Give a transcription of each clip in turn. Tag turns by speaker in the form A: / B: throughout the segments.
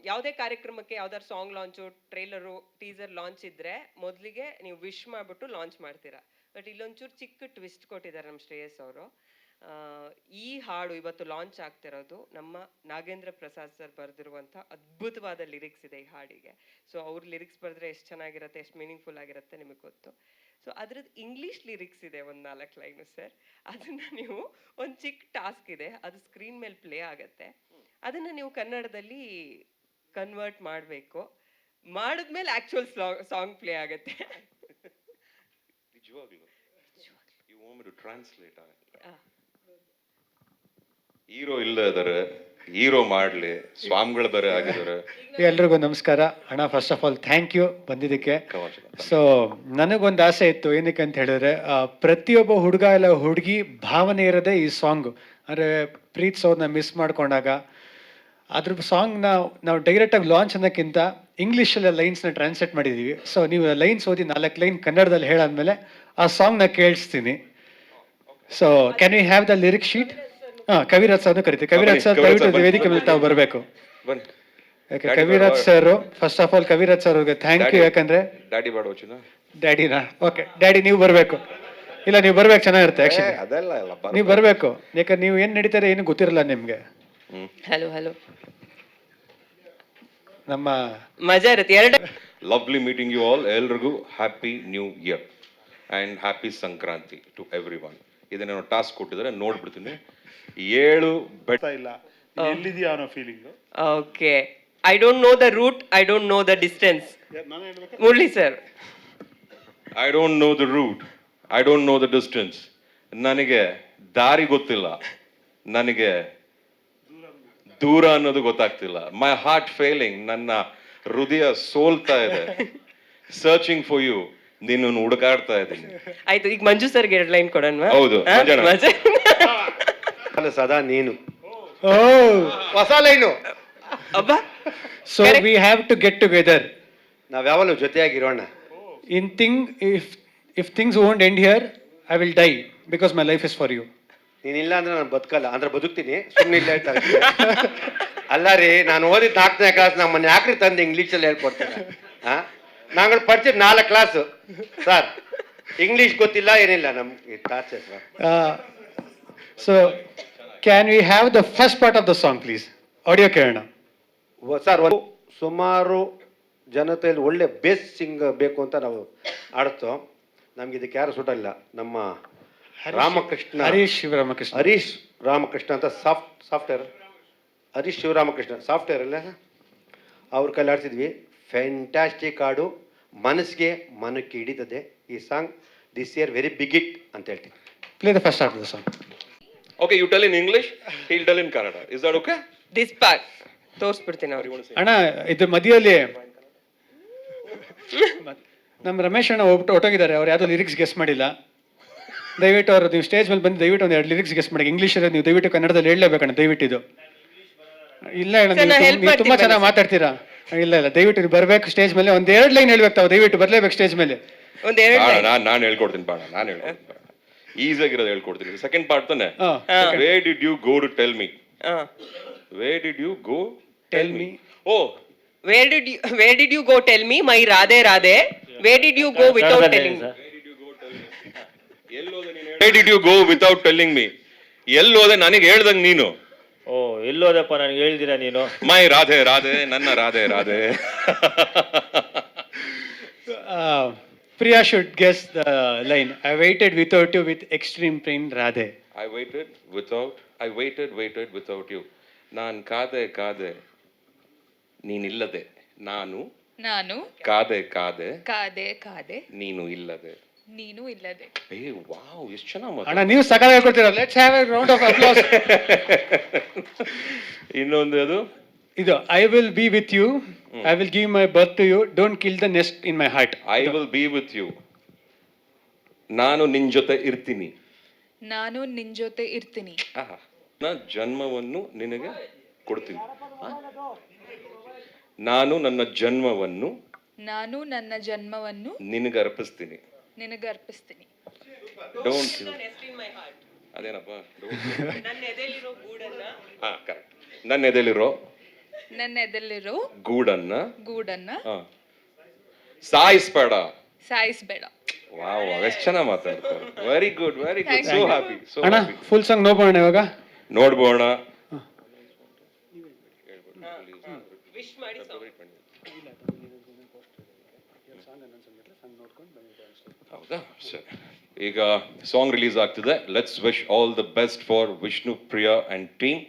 A: ಯಾವುದೇ ಕಾರ್ಯಕ್ರಮಕ್ಕೆ ಯಾವ್ದಾದ್ರು song launch, trailer, teaser launch ಇದ್ರೆ ಮೊದಲಿಗೆ ನೀವು ವಿಶ್ ಮಾಡ್ಬಿಟ್ಟು ಲಾಂಚ್ ಮಾಡ್ತೀರಾ. ಬಟ್ ಇಲ್ಲೊಂಚೂರು ಚಿಕ್ಕ ಟ್ವಿಸ್ಟ್ ಕೊಟ್ಟಿದ್ದಾರೆ ನಮ್ಮ ಶ್ರೇಯಸ್ ಅವರು. ಈ ಹಾಡು ಇವತ್ತು ಲಾಂಚ್ ಆಗ್ತಿರೋದು ನಮ್ಮ ನಾಗೇಂದ್ರ ಪ್ರಸಾದ್ ಸರ್ ಬರೆದಿರುವಂಥ ಅದ್ಭುತವಾದ ಲಿರಿಕ್ಸ್ ಇದೆ ಈ ಹಾಡಿಗೆ. ಸೊ ಅವ್ರ ಲಿರಿಕ್ಸ್ ಬರೆದ್ರೆ ಎಷ್ಟು ಚೆನ್ನಾಗಿರುತ್ತೆ, ಎಷ್ಟು ಮೀನಿಂಗ್ಫುಲ್ ಆಗಿರುತ್ತೆ ನಿಮಗೆ ಗೊತ್ತು. ಸೊ ಅದ್ರದ್ದು ಇಂಗ್ಲೀಷ್ ಲಿರಿಕ್ಸ್ ಇದೆ ಒಂದು 4 ಲೈನು ಸರ್. ಅದನ್ನ ನೀವು ಒಂದು ಚಿಕ್ಕ ಟಾಸ್ಕ್ ಇದೆ, ಅದು ಸ್ಕ್ರೀನ್ ಮೇಲೆ ಪ್ಲೇ ಆಗುತ್ತೆ. ಅದನ್ನ ನೀವು ಕನ್ನಡದಲ್ಲಿ ಕನ್ವರ್ಟ್ ಮಾಡಬೇಕು. ಮಾಡಿದ್ಮೇಲೆ ಆಕ್ಚುಯಲ್ ಸಾಂಗ್ ಪ್ಲೇ ಆಗುತ್ತೆ.
B: ಹೀರೋ ಇಲ್ಲ ಇದಾರೆ, ಹೀರೋ ಮಾಡ್ಲಿ, ಸ್ವಾಮಿಗಳು ಬೇರೆ ಆಗಿದ್ದಾರೆ.
C: ಎಲ್ರಿಗೂ ನಮಸ್ಕಾರ ಅಣ್ಣ. First of all thank you ಬಂದಿದ್ದಕ್ಕೆ. ಸೊ ನನಗೊಂದು ಆಸೆ ಇತ್ತು, ಏನಕ್ಕೆ ಅಂತ ಹೇಳಿದ್ರೆ ಪ್ರತಿಯೊಬ್ಬ ಹುಡುಗ ಇಲ್ಲ ಹುಡುಗಿ ಭಾವನೆ ಇರೋದೇ ಈ ಸಾಂಗ್. ಅಂದರೆ ಪ್ರೀತ್ಸೋದನ್ನ ಮಿಸ್ ಮಾಡ್ಕೊಂಡಾಗ ಅದ್ರ ಸಾಂಗ್ನ ನಾವು ಡೈರೆಕ್ಟಾಗಿ ಲಾಂಚ್ ಅನ್ನೋಕ್ಕಿಂತ ಇಂಗ್ಲೀಷಲ್ಲಿ ಲೈನ್ಸ್ನ ಟ್ರಾನ್ಸ್ಲೇಟ್ ಮಾಡಿದ್ದೀವಿ. ಸೊ ನೀವು ಲೈನ್ಸ್ ಓದಿ 4 ಲೈನ್ ಕನ್ನಡದಲ್ಲಿ ಹೇಳಾದ್ಮೇಲೆ ಆ ಸಾಂಗ್ನ ಕೇಳಿಸ್ತೀನಿ. So can we have the lyric sheet? Kaviraj ಸರ್ನು ಕರಿತೀವಿ. ಕವಿರಾಜ್ ಸರ್ ದಯವಿಟ್ಟು ವೇದಿಕೆ ಮೇಲೆ ತಾವು ಬರಬೇಕು. ಯಾಕೆ Kaviraj sir, first of all Kaviraj sir ಅವ್ರಿಗೆ ಥ್ಯಾಂಕ್ ಯು. ಯಾಕಂದ್ರೆ ಡ್ಯಾಡಿನಾ? ಓಕೆ ಡ್ಯಾಡಿ ನೀವು ಬರಬೇಕು. ಇಲ್ಲ ನೀವು ಬರ್ಬೇಕು, ಚೆನ್ನಾಗಿರುತ್ತೆ ಆಕ್ಚುಲಿ. ನೀವು ಬರಬೇಕು, ಯಾಕಂದ್ರೆ ನೀವು ಏನ್ ನಡೀತಾರೆ ಏನು ಗೊತ್ತಿರಲ್ಲ ನಿಮ್ಗೆ.
A: ಹಲೋ ಹಲೋ,
C: ನಮ್ಮ
A: ಮಜಾ ಇರುತ್ತೆ ಎರಡು.
B: Lovely meeting you all. ಎಲ್ರಿಗೂ happy new year and happy Sankranti to every one. ಇದನ್ನ ಟಾಸ್ಕ್ ಕೊಟ್ಟಿದ್ದಾರೆ, ನೋಡ್ಬಿಡ್ತೀನಿ. 7 ಬೆಟ್ಟ ಇಲ್ಲ, ಎಲ್ಲಿದೆಯಾ ಅನ್ನೋ feeling.
A: Okay, I don't know the route, I don't know the distance. Murali sir,
B: I don't know the route, I don't know the distance. ನನಗೆ ದಾರಿ ಗೊತ್ತಿಲ್ಲ, ನನಗೆ ದೂರ ಅನ್ನೋದು ಗೊತ್ತಾಗ್ತಿಲ್ಲ. ಮೈ ಹಾರ್ಟ್ ಫೇಲಿಂಗ್, ನನ್ನ ಹೃದಯ ಸೋಲ್ತಾ ಇದೆ. ಸರ್ಚಿಂಗ್ ಫಾರ್ ಯು, ನಿನ್ನನ್ನು ಹುಡುಕಾಡ್ತಾ ಇದ್ದೀನಿ.
A: ಆಯ್ತು, ಈಗ ಮಂಜು ಸರ್ಗೆ 2 ಲೈನ್ ಕೊಡೋಣ.
B: ಹೌದು,
D: ಸದಾ ನೀನು
C: ಹೊಸ ಲೈನು.
A: ಅಬ್ಬಾ,
C: so we have to get together.
D: ನಾವ್ ಯಾವಾಗಲೂ ಜೊತೆಯಾಗಿರೋಣ.
C: In thing if things won't end here, I will die because my life is for you.
D: ನೀನಿಲ್ಲ ಅಂದ್ರೆ ನಾನು ಬದುಕಲ್ಲ, ಅಂದ್ರೆ ಬದುಕ್ತೀನಿ, ಸುಮ್ಮನೆ ಇಲ್ಲ ಹೇಳ್ತಾರೆ. ಅಲ್ಲ ರೀ, ನಾನು ಓದಿದ್ 4ನೇ ಕ್ಲಾಸ್, ನಮ್ಮನ್ನ ಯಾಕ್ರಿ ತಂದು ಇಂಗ್ಲೀಷಲ್ಲಿ ಹೇಳ್ಕೊಡ್ತೇನೆ? ನಾಗಳು ಪಡ್ಸಿದ್ 4 ಕ್ಲಾಸ್ ಸರ್, ಇಂಗ್ಲೀಷ್ ಗೊತ್ತಿಲ್ಲ, ಏನಿಲ್ಲ ನಮ್ಗೆ torture sir.
C: So can we have the first part of the song please? Audio ಕೇಳೋಣ
D: ಸರ್. ಸುಮಾರು ಜನತೆಯಲ್ಲಿ ಒಳ್ಳೆ ಬೇಸ್ ಸಿಂಗ್ ಬೇಕು ಅಂತ ನಾವು ಆಡ್ತೋ. ನಮ್ಗೆ ಇದಕ್ಕೆ ಯಾರು ಸುಟ್ಟಲ್ಲ. ನಮ್ಮ ರಾಮಕೃಷ್ಣ,
C: ಹರೀಶ್ ರಾಮಕೃಷ್ಣ
D: ಅಂತ ಸಾಫ್ಟ್ವೇರ್, ಹರೀಶ್ ಶಿವರಾಮಕೃಷ್ಣ ಸಾಫ್ಟ್ವೇರ್ ಅಲ್ಲ, ಅವ್ರ ಕೈಲಿ ಆಡ್ಸಿದ್ವಿ. ಫ್ಯಾಂಟಾಸ್ಟಿಕ್ ಹಾಡು, ಮನಕ್ಕೆ ಹಿಡಿತದೆ ಈ song. This year very big it ಅಂತ ಹೇಳ್ತೀನಿ.
C: Play the first part of the song.
B: Okay, you tell in English, he'll tell in Kannada. Is that okay?
A: This part ತೋರಿಸ್ಬಿಡ್ತೀನಿ ಅವ್ರಿಗೆ.
C: ಅಣ್ಣ, ಇದು ಮಧ್ಯದಲ್ಲಿ ನಮ್ಮ ರಮೇಶ್ ಅಣ್ಣ ಹೊಟ್ಟೋಗಿದ್ದಾರೆ. ಅವ್ರು ಯಾವ್ದೋ ಲಿರಿಕ್ಸ್ ಗೆಸ್ ಮಾಡಿಲ್ಲ. ದಯವಿಟ್ಟು ಅವರು ನೀವು ಸ್ಟೇಜ್ ಮೇಲೆ ಬಂದು ದಯವಿಟ್ಟು ಒಂದು 2 ಲಿರಿಕ್ಸ್ ಗೆಸ್ ಮಾಡಿ. ಇಂಗ್ಲೀಷ್ ನೀವು ದಯವಿಟ್ಟು ಕನ್ನಡದಲ್ಲಿ ಹೇಳಲೇಬೇಕಣ್ಣ, ದಯವಿಟ್ಟು. ಇದು ಇಲ್ಲ ಅಣ್ಣ, ನೀವು ತುಂಬಾ ಚೆನ್ನಾಗಿ ಮಾತಾಡ್ತೀರಾ. ಇಲ್ಲ ದಯವಿಟ್ಟು ನೀವು ಬರ್ಬೇಕು ಸ್ಟೇಜ್ ಮೇಲೆ. 1-2 ಲೈನ್ ಹೇಳ್ಬೇಕು ತಾವು, ದಯವಿಟ್ಟು ಬರ್ಲೇಬೇಕು ಸ್ಟೇಜ್ ಮೇಲೆ.
B: ನಾನು ಹೇಳ್ಕೊಡ್ತೀನಿ ಬಾಣ, ನಾನು ಹೇಳ್ಕೊಡ್ತೀನಿ. ಈಸಿಯಾಗಿರೋದು ಹೇಳ್ಕೊಡ್ತೀನಿ. ಸೆಕೆಂಡ್ ಪಾರ್ಟ್ ತಾನೆ. Where did you go to tell me? Where did you go tell me? Oh,
A: where did you go tell me my Radhe Radhe? Where did you go without telling me?
B: Where did you go without telling me? ಎಲ್ಲೋದೆ ನನಗೆ ಹೇಳ್ದಂಗೆ ನೀನು.
E: ಓ, ಎಲ್ಲೋದಪ್ಪ ನನಗೆ ಹೇಳ್ದಿರಾ ನೀನು?
B: ಮೈ ರಾಧೆ ರಾಧೆ, ನನ್ನ Radhe Radhe.
C: Priya should guess the line. I waited without you with extreme pain, Radhe.
B: I waited without you. ನಾನು ಕಾದೆ ನೀನಿಲ್ಲದೆ. ನಾನು ಕಾದೆ ನೀನು ಇಲ್ಲದೆ. ಏ ವಾವ್, ಎಷ್ಟು ಚೆನ್ನಾಗಿ
C: ಅಣ್ಣ, ನೀವು ಸಕಾಲ ಹೇಳ್ಕೊಡ್ತೀರಾ. Let's have a round of applause.
B: ಇನ್ನೊಂದು ಅದು,
C: ಇದು I will be with you, I will give my birth to you, don't kill the nest in my heart.
B: I will be with you, ನಾನು ನಿನ್ ಜೊತೆ ಇರ್ತೀನಿ. ನನ್ನ ಜನ್ಮವನ್ನು ನಿನಗೆ ಕೊಡ್ತೀನಿ. ನಾನು ನನ್ನ ಜನ್ಮವನ್ನು ನಿನಗೆ ಅರ್ಪಿಸ್ತೀನಿ. Don't kill. ಅದೇನಪ್ಪ, ನನ್ನ ಎದೆಲಿರೋ
F: ನನ್ನ ಎದೆಲ್ಲಿರೋ
B: ಗೂಡನ್ನ
F: ಗೂಡನ್ನ
B: ಸಾಯಿಸ್ಬೇಡ.
F: ಸಾಯಿಸ್ಬೇಡ.
B: ವಾವ್, ಎಷ್ಟು ಚೆನ್ನಾಗಿ ಮಾತಾಡ್ತಾರೆ. Very good, very good.
F: Thank
B: so
F: you.
B: Happy, so
C: ಅಣ್ಣ
B: ಹ್ಯಾಪಿ.
C: ಫುಲ್ ಸಾಂಗ್ ನೋಡೋಣ ಇವಾಗ.
B: ನೋಡ್ಬೋಣ.
A: ವಿಶ್ ಮಾಡಿ
B: ಹೌದಾ, ಸರಿ. ಈಗ ಸಾಂಗ್ ರಿಲೀಸ್ ಆಗ್ತಿದೆ. Let's wish all the best for Vishnu Priya and team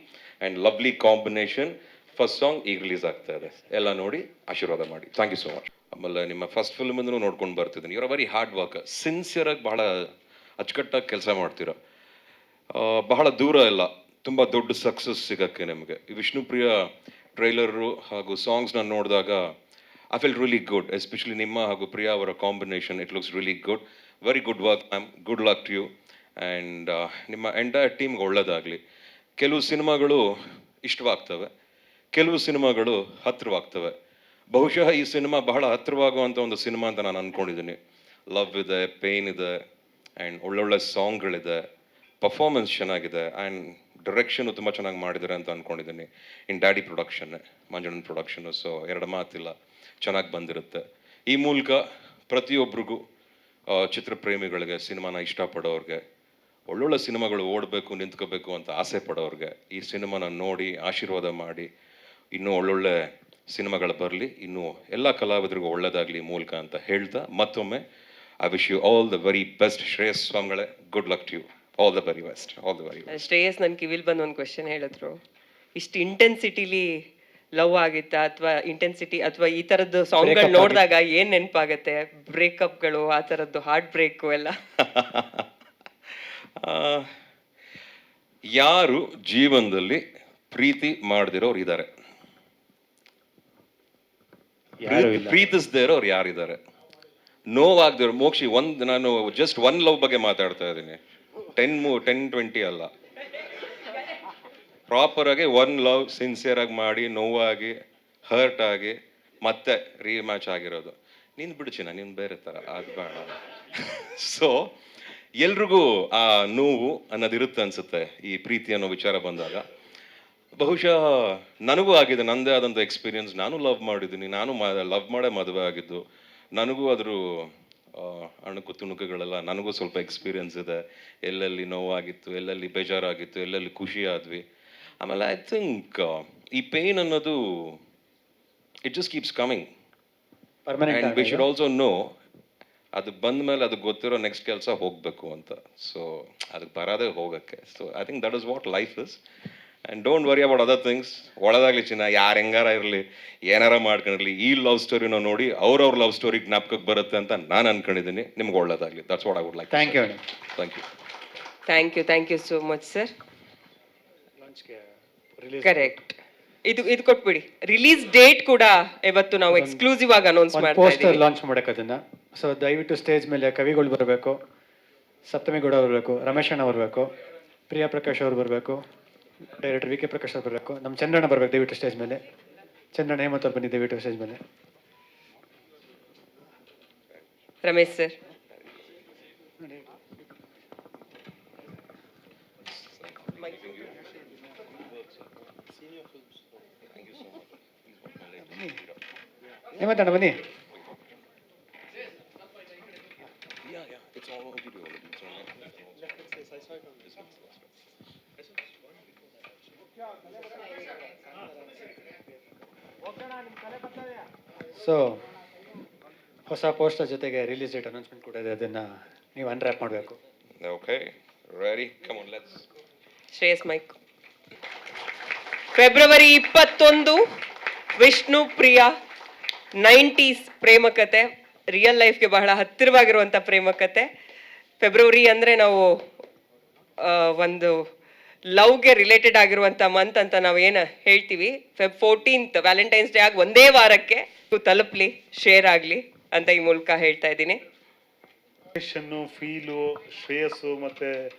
B: and lovely combination. First song ಈಗ ರಿಲೀಸ್ ಆಗ್ತಾ ಇದೆ, ಎಲ್ಲ ನೋಡಿ ಆಶೀರ್ವಾದ ಮಾಡಿ. Thank you so much. ಆಮೇಲೆ ನಿಮ್ಮ ಫಸ್ಟ್ ಫಿಲ್ಮ್ ಇಂದನೂ ನೋಡ್ಕೊಂಡು ಬರ್ತಿದ್ದೀನಿ. ಇವರ ವೆರಿ ಹಾರ್ಡ್ ವರ್ಕ್, ಸಿನ್ಸಿಯರ್ ಆಗಿ ಬಹಳ ಅಚ್ಚುಕಟ್ಟಾಗಿ ಕೆಲಸ ಮಾಡ್ತೀರಾ. ಬಹಳ ದೂರ ಇಲ್ಲ ತುಂಬ ದೊಡ್ಡ ಸಕ್ಸಸ್ ಸಿಗೋಕ್ಕೆ ನಿಮಗೆ. ಈ ವಿಷ್ಣು ಪ್ರಿಯಾ ಟ್ರೈಲರು ಹಾಗೂ ಸಾಂಗ್ಸ್ನ ನೋಡಿದಾಗ I feel really good, especially ನಿಮ್ಮ ಹಾಗೂ ಪ್ರಿಯಾ ಅವರ combination. It looks really good. Very good work ma'am, good luck to you and ನಿಮ್ಮ ಎಂಟೈರ್ ಟೀಮ್ಗೆ ಒಳ್ಳೇದಾಗಲಿ. ಕೆಲವು ಸಿನಿಮಾಗಳು ಇಷ್ಟವಾಗ್ತವೆ, ಕೆಲವು ಸಿನಿಮಾಗಳು ಹತ್ತಿರವಾಗ್ತವೆ. ಬಹುಶಃ ಈ ಸಿನಿಮಾ ಬಹಳ ಹತ್ತಿರವಾಗುವಂಥ ಒಂದು ಸಿನಿಮಾ ಅಂತ ನಾನು ಅಂದ್ಕೊಂಡಿದ್ದೀನಿ. ಲವ್ ಇದೆ, ಪೇನ್ ಇದೆ ಆ್ಯಂಡ್ ಒಳ್ಳೊಳ್ಳೆ ಸಾಂಗ್ಗಳಿದೆ, ಪರ್ಫಾರ್ಮೆನ್ಸ್ ಚೆನ್ನಾಗಿದೆ ಆ್ಯಂಡ್ ಡೈರೆಕ್ಷನು ತುಂಬ ಚೆನ್ನಾಗಿ ಮಾಡಿದ್ದಾರೆ ಅಂತ ಅಂದ್ಕೊಂಡಿದ್ದೀನಿ. ಇನ್ ಡ್ಯಾಡಿ ಪ್ರೊಡಕ್ಷನ್ನೇ, ಮಂಜುಳನ್ ಪ್ರೊಡಕ್ಷನು. ಸೊ ಎರಡು ಮಾತಿಲ್ಲ, ಚೆನ್ನಾಗಿ ಬಂದಿರುತ್ತೆ. ಈ ಮೂಲಕ ಪ್ರತಿಯೊಬ್ಬರಿಗೂ ಚಿತ್ರಪ್ರೇಮಿಗಳಿಗೆ, ಸಿನಿಮಾನ ಇಷ್ಟಪಡೋರಿಗೆ, ಒಳ್ಳೊಳ್ಳೆ ಸಿನಿಮಾಗಳು ಓಡಬೇಕು, ನಿಂತ್ಕೋಬೇಕು ಅಂತ ಆಸೆ ಪಡೋರಿಗೆ ಈ ಸಿನಿಮಾನ ನೋಡಿ ಆಶೀರ್ವಾದ ಮಾಡಿ, ಇನ್ನೂ ಒಳ್ಳೊಳ್ಳೆ ಸಿನಿಮಾಗಳು ಬರಲಿ, ಇನ್ನೂ ಎಲ್ಲ ಕಲಾವಿದರಿಗೂ ಒಳ್ಳೆಯದಾಗಲಿ ಮೂಲಕ ಅಂತ ಹೇಳ್ತಾ ಮತ್ತೊಮ್ಮೆ I wish you all the very best. Shreyas ಸ್ವಾಮಿಗಳೇ, good luck to you. All the very best, all the very best.
A: Shreyas ನನ್ನ ಕಿವಿಲ್ ಬಂದು ಒಂದು ಕ್ವೆಶನ್ ಹೇಳಿದ್ರು. ಇಷ್ಟು ಇಂಟೆನ್ಸಿಟಿಲಿ ಲವ್ ಆಗಿತ್ತಾ, ಅಥವಾ ಇಂಟೆನ್ಸಿಟಿ ಅಥವಾ ಈ ಥರದ್ದು ಸಾಂಗ್ಗಳು ನೋಡಿದಾಗ ಏನು ನೆನಪಾಗತ್ತೆ? ಬ್ರೇಕಪ್ಗಳು, ಆ ಥರದ್ದು ಹಾರ್ಟ್ ಬ್ರೇಕು ಎಲ್ಲ?
B: ಯಾರು ಜೀವನದಲ್ಲಿ ಪ್ರೀತಿ ಮಾಡದಿರೋರು ಇದ್ದಾರೆ? ಪ್ರೀತಿಸದೇ ಇರೋರು ಯಾರಿದ್ದಾರೆ? ನೋವಾಗದಿರೋ ಮೋಕ್ಷಿ ನಾನು ಜಸ್ಟ್ ಒನ್ ಲವ್ ಬಗ್ಗೆ ಮಾತಾಡ್ತಾ ಇದ್ದೀನಿ. 10-20 ಅಲ್ಲ, ಪ್ರಾಪರ್ ಆಗಿ ಒನ್ ಲವ್ ಸಿನ್ಸಿಯರ್ ಆಗಿ ಮಾಡಿ, ನೋವಾಗಿ, ಹರ್ಟ್ ಆಗಿ ಮತ್ತೆ ರೀಮ್ಯಾಚ್ ಆಗಿರೋದು. ನೀನು ಬಿಡುಚಿನ, ನೀನು ಬೇರೆ ಥರ, ಅದು ಬೇಡ. ಸೊ ಎಲ್ರಿಗೂ ಆ ನೋವು ಅನ್ನೋದಿರುತ್ತೆ ಅನ್ಸುತ್ತೆ ಈ ಪ್ರೀತಿ ಅನ್ನೋ ವಿಚಾರ ಬಂದಾಗ. ಬಹುಶಃ ನನಗೂ ಆಗಿದೆ, ನನ್ನದೇ ಆದಂಥ ಎಕ್ಸ್ಪೀರಿಯನ್ಸ್. ನಾನು ಲವ್ ಮಾಡಿದ್ದೀನಿ, ನಾನು ಲವ್ ಮಾಡೇ ಮದುವೆ ಆಗಿದ್ದು. ನನಗೂ ಅದ್ರ ಅಣುಕು ತುಣುಕುಗಳೆಲ್ಲ ನನಗೂ ಸ್ವಲ್ಪ ಎಕ್ಸ್ಪೀರಿಯನ್ಸ್ ಇದೆ. ಎಲ್ಲೆಲ್ಲಿ ನೋವಾಗಿತ್ತು, ಎಲ್ಲೆಲ್ಲಿ ಬೇಜಾರಾಗಿತ್ತು, ಎಲ್ಲೆಲ್ಲಿ ಖುಷಿ ಆದ್ವಿ. ಆಮೇಲೆ ಐ ಥಿಂಕ್ ಈ ಪೇನ್ ಅನ್ನೋದು it just keeps coming and we should also know ಅದು ಬಂದ ಮೇಲೆ ಅದಕ್ಕೆ ಗೊತ್ತಿರೋ ನೆಕ್ಸ್ಟ್ ಕೆಲಸ ಹೋಗಬೇಕು ಅಂತ. ಸೊ ಅದಕ್ಕೆ ಬರೋದೇ ಹೋಗೋಕ್ಕೆ. So I think that is what life is. And don't worry about other things. ಒಳದಾಗಲಿ ಚಿನ್ನ, ಯಾರು ಹೆಂಗಾರ ಇರಲಿ, ಏನಾರ ಮಾಡ್ಕೊಂಡಿರಲಿ, ಈ ಲವ್ ಸ್ಟೋರಿನ ನೋಡಿ ಅವ್ರವ್ರ ಲವ್ ಸ್ಟೋರಿ ಜ್ಞಾಪಕಕ್ಕೆ ಬರುತ್ತೆ ಅಂತ ನಾನು ಅನ್ಕೊಂಡಿದ್ದೀನಿ. ನಿಮ್ಗೆ ಒಳ್ಳೇದಾಗಲಿ. That's what I would like.
C: Thank you.
B: Thank you.
A: Thank you so much sir. Correct. ಇದು ಕೊಟ್ಬಿಡಿ. ರಿಲೀಸ್ ಡೇಟ್ ಕೂಡ ಇವತ್ತು ನಾವು ಎಕ್ಸ್ಕ್ಲೂಸಿವ್ ಆಗಿ ಅನೌನ್ಸ್ ಮಾಡ್ತಾ
C: ಪೋಸ್ಟರ್
A: ಇದ್ದೀವಿ.
C: ಲಾಂಚ್ ಮಾಡಕ್ಕೆ ಅದನ್ನ. ಸೊ ದಯವಿಟ್ಟು ಸ್ಟೇಜ್ ಮೇಲೆ ಕವಿಗಳು ಬರಬೇಕು, ಸಪ್ತಮಿ ಗೌಡ ಬರಬೇಕು, ರಮೇಶ್ ಅಣ್ಣ ಬರಬೇಕು, ಪ್ರಿಯಾ ಪ್ರಕಾಶ್ ಅವರು ಬರಬೇಕು, ಡೈರೆಕ್ಟರ್ ವಿ ಕೆ ಪ್ರಕಾಶ್ ಅವ್ರು ಬರಬೇಕು, ನಮ್ಮ ಚಂದ್ರಣ್ಣ ಬರಬೇಕು ದಯವಿಟ್ಟು ಸ್ಟೇಜ್ ಮೇಲೆ. ಚಂದ್ರಣ್ಣ ಹೇಮಂತ್ ಅವ್ರು ಬನ್ನಿ ದಯವಿಟ್ಟು ಸ್ಟೇಜ್ ಮೇಲೆ.
A: ರಮೇಶ್ ಸರ್.
C: ಹೇಮಂತ್ ಅಣ್ಣ ಬನ್ನಿ. ಸೊ ಹೊಸ ಪೋಸ್ಟರ್ ಜೊತೆಗೆ ರಿಲೀಸ್ ಡೇಟ್ ಅನೌನ್ಸ್ಮೆಂಟ್ ಕೂಡ ಇದೆ, ಅದನ್ನ ನೀವು ಅನ್ರ್ಯಾಪ್ ಮಾಡಬೇಕು.
B: Okay, ready, come on, let's.
A: Shreyas mic. February 21 Vishnu Priya 90s ಪ್ರೇಮ ಕತೆ, ರಿಯಲ್ ಲೈಫ್ಗೆ ಬಹಳ ಹತ್ತಿರವಾಗಿರುವಂಥ ಪ್ರೇಮ ಕತೆ. ಫೆಬ್ರವರಿ ಅಂದರೆ ನಾವು ಒಂದು ಲವ್ಗೆ ರಿಲೇಟೆಡ್ ಆಗಿರುವಂಥ ಮಂತ್ ಅಂತ ನಾವು ಏನು ಹೇಳ್ತೀವಿ. Feb 14th ವ್ಯಾಲೆಂಟೈನ್ಸ್ ಡೇ ಆಗಿ ಒಂದೇ ವಾರಕ್ಕೆ ತಲುಪಲಿ, ಶೇರ್ ಆಗಲಿ ಅಂತ ಈ ಮೂಲಕ ಹೇಳ್ತಾ ಇದ್ದೀನಿ.
G: ಫೀಲು, ಶ್ರೇಯಸ್ಸು ಮತ್ತು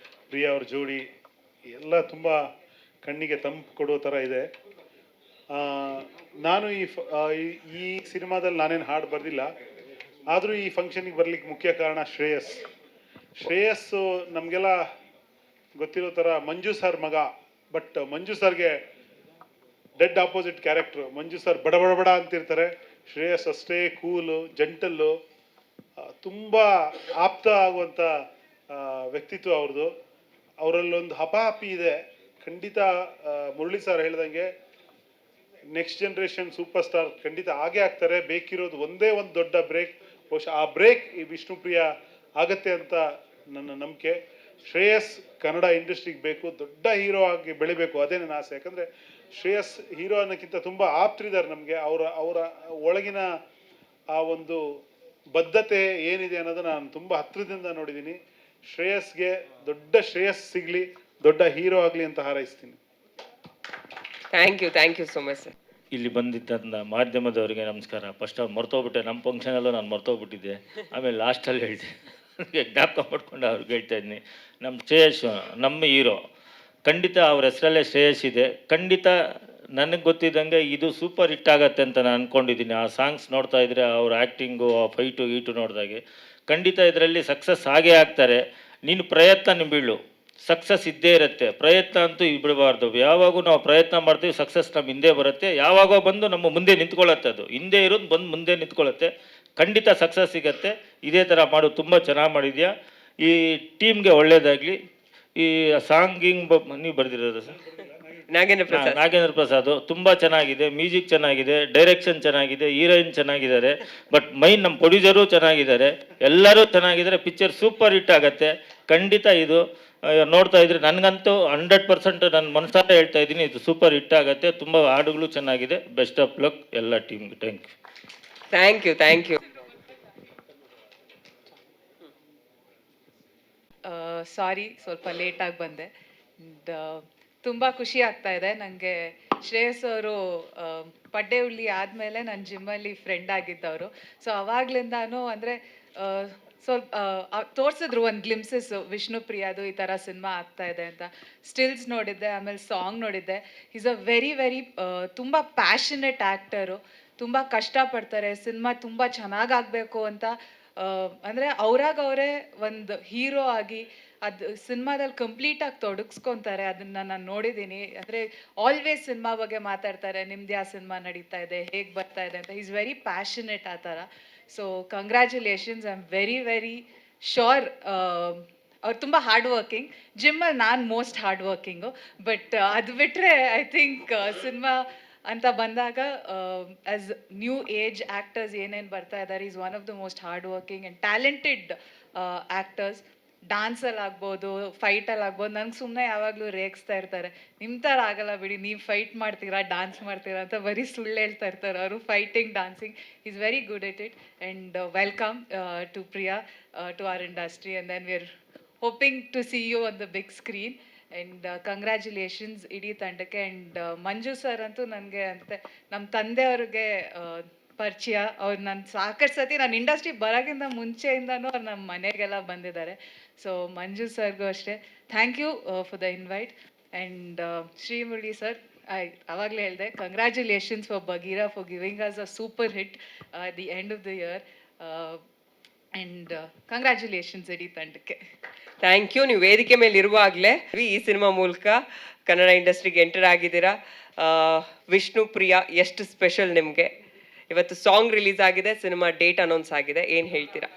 G: ಪ್ರಿಯಾ ಅವ್ರ ಜೋಡಿ ಎಲ್ಲ ತುಂಬ ಕಣ್ಣಿಗೆ ತಂಪು ಕೊಡೋ ಥರ ಇದೆ. ನಾನು ಈ ಸಿನಿಮಾದಲ್ಲಿ ನಾನೇನು ಹಾಡು ಬರೆದಿಲ್ಲ, ಆದರೂ ಈ ಫಂಕ್ಷನಿಗೆ ಬರ್ಲಿಕ್ಕೆ ಮುಖ್ಯ ಕಾರಣ ಶ್ರೇಯಸ್ಸು ನಮಗೆಲ್ಲ ಗೊತ್ತಿರೋ ಥರ ಮಂಜು ಸರ್ ಮಗ. ಬಟ್ ಮಂಜು ಸರ್ಗೆ ಡೆಡ್ ಆಪೋಸಿಟ್ ಕ್ಯಾರೆಕ್ಟರ್. ಮಂಜು ಸರ್ ಬಡ ಬಡ ಬಡ ಅಂತಿರ್ತಾರೆ, ಶ್ರೇಯಸ್ ಅಷ್ಟೇ ಕೂಲು, ಜಂಟಲ್ಲು, ತುಂಬ ಆಪ್ತ ಆಗುವಂಥ ವ್ಯಕ್ತಿತ್ವ ಅವ್ರದ್ದು. ಅವರಲ್ಲೊಂದು ಹಪಾಹಪಿ ಇದೆ ಖಂಡಿತ. ಮುರಳಿ ಸರ್ ಹೇಳ್ದಂಗೆ ನೆಕ್ಸ್ಟ್ ಜನ್ರೇಷನ್ ಸೂಪರ್ ಸ್ಟಾರ್ ಖಂಡಿತ ಆಗೇ ಆಗ್ತಾರೆ. ಬೇಕಿರೋದು ಒಂದೇ ಒಂದು ದೊಡ್ಡ ಬ್ರೇಕ್, ಬಹುಶಃ ಆ ಬ್ರೇಕ್ ಈ ವಿಷ್ಣುಪ್ರಿಯ ಆಗತ್ತೆ ಅಂತ ನನ್ನ ನಂಬಿಕೆ. ಶ್ರೇಯಸ್ ಕನ್ನಡ ಇಂಡಸ್ಟ್ರಿಗೆ ಬೇಕು, ದೊಡ್ಡ ಹೀರೋ ಆಗಿ ಬೆಳಿಬೇಕು, ಅದೇ ನನ್ನ ಆಸೆ. ಯಾಕಂದರೆ ಶ್ರೇಯಸ್ ಹೀರೋ ಅನ್ನೋಕ್ಕಿಂತ ತುಂಬ ಆಪ್ತರಿದ್ದಾರೆ ನಮಗೆ. ಅವರ ಒಳಗಿನ ಆ ಒಂದು ಬದ್ಧತೆ ಏನಿದೆ ಅನ್ನೋದನ್ನ ನಾನು ತುಂಬ ಹತ್ತಿರದಿಂದ ನೋಡಿದ್ದೀನಿ. ಶ್ರೇಯಸ್ಗೆ ದೊಡ್ಡ ಶ್ರೇಯಸ್ ಸಿಗಲಿ, ದೊಡ್ಡ ಹೀರೋ ಆಗಲಿ ಅಂತ ಹಾರೈಸ್ತೀನಿ.
A: Thank you so much sir.
E: ಇಲ್ಲಿ ಬಂದಿದ್ದಂಥ ಮಾಧ್ಯಮದವರಿಗೆ ನಮಸ್ಕಾರ. ಫಸ್ಟ್ ಅವ್ರು ಮರ್ತೋಗ್ಬಿಟ್ಟೆ, ನಮ್ಮ ಫಂಕ್ಷನಲ್ಲೂ ನಾನು ಮರ್ತೋಗ್ಬಿಟ್ಟಿದ್ದೆ. ಆಮೇಲೆ ಲಾಸ್ಟಲ್ಲಿ ಹೇಳ್ದೆ, ಜ್ಞಾಪಕ ಮಾಡ್ಕೊಂಡು ಅವ್ರಿಗೆ ಹೇಳ್ತಾ ಇದ್ದೀನಿ. ನಮ್ಮ ಶ್ರೇಯಸ್ ನಮ್ಮ ಹೀರೋ, ಖಂಡಿತ ಅವ್ರ ಹೆಸರಲ್ಲೇ ಶ್ರೇಯಸ್ ಇದೆ. ಖಂಡಿತ ನನಗೆ ಗೊತ್ತಿದ್ದಂಗೆ ಇದು ಸೂಪರ್ ಹಿಟ್ ಆಗತ್ತೆ ಅಂತ ನಾನು ಅಂದ್ಕೊಂಡಿದ್ದೀನಿ. ಆ ಸಾಂಗ್ಸ್ ನೋಡ್ತಾ ಇದ್ದರೆ, ಅವ್ರ ಆ್ಯಕ್ಟಿಂಗು, ಆ ಫೈಟು ಗೀಟು ನೋಡಿದಾಗೆ ಖಂಡಿತ ಇದರಲ್ಲಿ ಸಕ್ಸಸ್ ಆಗೇ ಆಗ್ತಾರೆ. ನೀನು ಪ್ರಯತ್ನ ಬೀಳು, ಸಕ್ಸಸ್ ಇದ್ದೇ ಇರುತ್ತೆ. ಪ್ರಯತ್ನ ಅಂತೂ ಬಿಡಬಾರ್ದು. ಯಾವಾಗೂ ನಾವು ಪ್ರಯತ್ನ ಮಾಡ್ತೀವಿ, ಸಕ್ಸಸ್ ನಮ್ಮ ಹಿಂದೆ ಬರುತ್ತೆ. ಯಾವಾಗ ಬಂದು ನಮ್ಮ ಮುಂದೆ ನಿಂತ್ಕೊಳ್ಳುತ್ತೆ, ಅದು ಹಿಂದೆ ಇರೋದು ಬಂದು ಮುಂದೆ ನಿಂತ್ಕೊಳ್ಳುತ್ತೆ. ಖಂಡಿತ ಸಕ್ಸಸ್ ಸಿಗತ್ತೆ. ಇದೇ ಥರ ಮಾಡು, ತುಂಬ ಚೆನ್ನಾಗಿ ಮಾಡಿದ್ಯಾ. ಈ ಟೀಮ್ಗೆ ಒಳ್ಳೇದಾಗಲಿ. ಈ ಸಾಂಗಿಂಗ್ ನೀವು ಬರೆದಿರೋದು ಸರ್? ನಾಗೇಂದ್ರ ಪ್ರಸಾದ್ ತುಂಬ ಚೆನ್ನಾಗಿದೆ, ಮ್ಯೂಸಿಕ್ ಚೆನ್ನಾಗಿದೆ, ಡೈರೆಕ್ಷನ್ ಚೆನ್ನಾಗಿದೆ, ಹೀರೋಯಿನ್ ಚೆನ್ನಾಗಿದ್ದಾರೆ, ಬಟ್ ಮೈನ್ ನಮ್ಮ ಪ್ರೊಡ್ಯೂಸರು ಚೆನ್ನಾಗಿದ್ದಾರೆ, ಎಲ್ಲರೂ ಚೆನ್ನಾಗಿದ್ದಾರೆ. ಪಿಕ್ಚರ್ ಸೂಪರ್ ಹಿಟ್ ಆಗುತ್ತೆ ಖಂಡಿತ. ಇದು ನೋಡ್ತಾ ಇದ್ರೆ ನನಗಂತೂ 100% ನನ್ನ ಮನಸಾರೆ ಹೇಳ್ತಾ ಇದ್ದೀನಿ, ಇದು ಸೂಪರ್ ಹಿಟ್ ಆಗುತ್ತೆ. ತುಂಬ ಹಾಡುಗಳು ಚೆನ್ನಾಗಿದೆ. ಬೆಸ್ಟ್ ಆಫ್ ಲಕ್ ಎಲ್ಲ ಟೀಮ್ಗೆ.
A: Thank you.
F: ಸಾರಿ, ಸ್ವಲ್ಪ ಲೇಟಾಗಿ ಬಂದೆ. ತುಂಬ ಖುಷಿ ಆಗ್ತಾ ಇದೆ ನನಗೆ. ಶ್ರೇಯಸ್ ಅವರು ಪಡ್ಡೆ ಹುಳ್ಳಿ ಆದಮೇಲೆ ನನ್ನ ಜಿಮ್ಮಲ್ಲಿ ಫ್ರೆಂಡ್ ಆಗಿದ್ದವರು. ಸೊ ಅವಾಗ್ಲಿಂದಾನು ಅಂದರೆ ಸ್ವಲ್ಪ ತೋರಿಸಿದ್ರು ಒಂದು ಗ್ಲಿಮ್ಸಸ್ ವಿಷ್ಣುಪ್ರಿಯದು ಈ ಥರ ಸಿನಿಮಾ ಆಗ್ತಾ ಇದೆ ಅಂತ. ಸ್ಟಿಲ್ಸ್ ನೋಡಿದ್ದೆ, ಆಮೇಲೆ ಸಾಂಗ್ ನೋಡಿದ್ದೆ. ಈಸ್ ಅ ವೆರಿ ತುಂಬ ಪ್ಯಾಷನೆಟ್ ಆ್ಯಕ್ಟರು. ತುಂಬ ಕಷ್ಟಪಡ್ತಾರೆ ಸಿನಿಮಾ ತುಂಬ ಚೆನ್ನಾಗಾಗಬೇಕು ಅಂತ. ಅಂದರೆ ಅವರೇ ಒಂದು ಹೀರೋ ಆಗಿ ಅದು ಸಿನಿಮಾದಲ್ಲಿ ಕಂಪ್ಲೀಟಾಗಿ ತೊಡಗಿಸ್ಕೊತಾರೆ. ಅದನ್ನು ನಾನು ನೋಡಿದ್ದೀನಿ. ಅಂದರೆ ಆಲ್ವೇಸ್ ಸಿನಿಮಾ ಬಗ್ಗೆ ಮಾತಾಡ್ತಾರೆ, ನಿಮ್ದು ಯಾವ ಸಿನಿಮಾ ನಡೀತಾ ಇದೆ, ಹೇಗೆ ಬರ್ತಾ ಇದೆ ಅಂತ. ಈಸ್ ವೆರಿ ಪ್ಯಾಷನೆಟ್ ಆ ಥರ. So congratulations. I am very sure ಅವ್ರು ತುಂಬ ಹಾರ್ಡ್ ವರ್ಕಿಂಗ್. ಜಿಮ್ಮಲ್ಲಿ ನಾನು ಮೋಸ್ಟ್ ಹಾರ್ಡ್ ವರ್ಕಿಂಗು. ಬಟ್ ಅದು ಬಿಟ್ಟರೆ ಐ ಥಿಂಕ್ ಸಿನಿಮಾ ಅಂತ ಬಂದಾಗ ಆ್ಯಸ್ ನ್ಯೂ ಏಜ್ ಆ್ಯಕ್ಟರ್ಸ್ ಏನೇನು ಬರ್ತಾ ಇದ್ದಾರೆ, is one of the most hard working and talented actors. ಡಾನ್ಸಲ್ಲಿ ಆಗ್ಬೋದು, ಫೈಟಲ್ಲಿ ಆಗ್ಬೋದು. ನಂಗೆ ಸುಮ್ಮನೆ ಯಾವಾಗಲೂ ರೇಗಿಸ್ತಾ ಇರ್ತಾರೆ, ನಿಮ್ಮ ಥರ ಆಗಲ್ಲ ಬಿಡಿ, ನೀವು ಫೈಟ್ ಮಾಡ್ತೀರಾ, ಡಾನ್ಸ್ ಮಾಡ್ತೀರಾ ಅಂತ ಬರೀ ಸುಳ್ಳು ಹೇಳ್ತಾ ಇರ್ತಾರೆ ಅವರು. Fighting, dancing, is very good at it. And welcome to Priya to our industry. And then we are hoping to see you on the big screen. And congratulations ಇಡೀ ತಂಡಕ್ಕೆ. ಆ್ಯಂಡ್ ಮಂಜು ಸರ್ ಅಂತೂ ನನಗೆ ಅಂತೆ ನಮ್ಮ ತಂದೆಯವ್ರಿಗೆ ಪರಿಚಯ. ಅವ್ರು ನಾನು ಸಾಕಷ್ಟು ಸತಿ ನಾನು ಇಂಡಸ್ಟ್ರಿ ಬರೋಕ್ಕಿಂತ ಮುಂಚೆಯಿಂದನೂ ಅವ್ರು ನಮ್ಮ ಮನೆಗೆಲ್ಲ ಬಂದಿದ್ದಾರೆ. ಸೊ ಮಂಜು ಸರ್ಗೂ ಅಷ್ಟೇ thank you for the invite. And Srimurali sir, ಆವಾಗಲೇ ಹೇಳಿದೆ, congratulations for Bagheera for giving us a super hit at the end of the year. And congratulations ಇಡೀ ತಂಡಕ್ಕೆ.
A: Thank you. ನೀವು ವೇದಿಕೆ ಮೇಲೆ ಇರುವಾಗಲೇ ಈ ಸಿನಿಮಾ ಮೂಲಕ ಕನ್ನಡ ಇಂಡಸ್ಟ್ರಿಗೆ ಎಂಟರ್ ಆಗಿದ್ದೀರಾ. ವಿಷ್ಣುಪ್ರಿಯ ಎಷ್ಟು ಸ್ಪೆಷಲ್ ನಿಮಗೆ. ಇವತ್ತು ಸಾಂಗ್ ರಿಲೀಸ್ ಆಗಿದೆ, ಸಿನಿಮಾ ಡೇಟ್ ಅನೌನ್ಸ್ ಆಗಿದೆ, ಏನು ಹೇಳ್ತೀರಾ?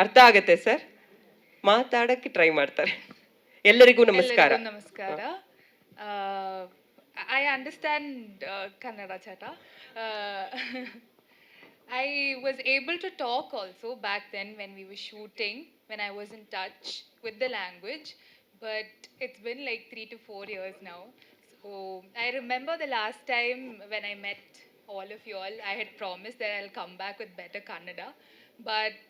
A: ಅರ್ಥ ಆಗುತ್ತೆ ಸರ್? ಮಾತಾಡೋಕ್ಕೆ ಟ್ರೈ ಮಾಡ್ತಾರೆ. ಎಲ್ಲರಿಗೂ ನಮಸ್ಕಾರ.
F: ನಮಸ್ಕಾರ. ಐ ಅಂಡರ್ಸ್ಟ್ಯಾಂಡ್ ಕನ್ನಡ ಚಟ. I was able to talk also back then when we were shooting, when I was in touch with the language, but it's been like 3 to 4 years now. So I remember the last time when I met all of you all, I had promised that I'll come back with better Kannada, but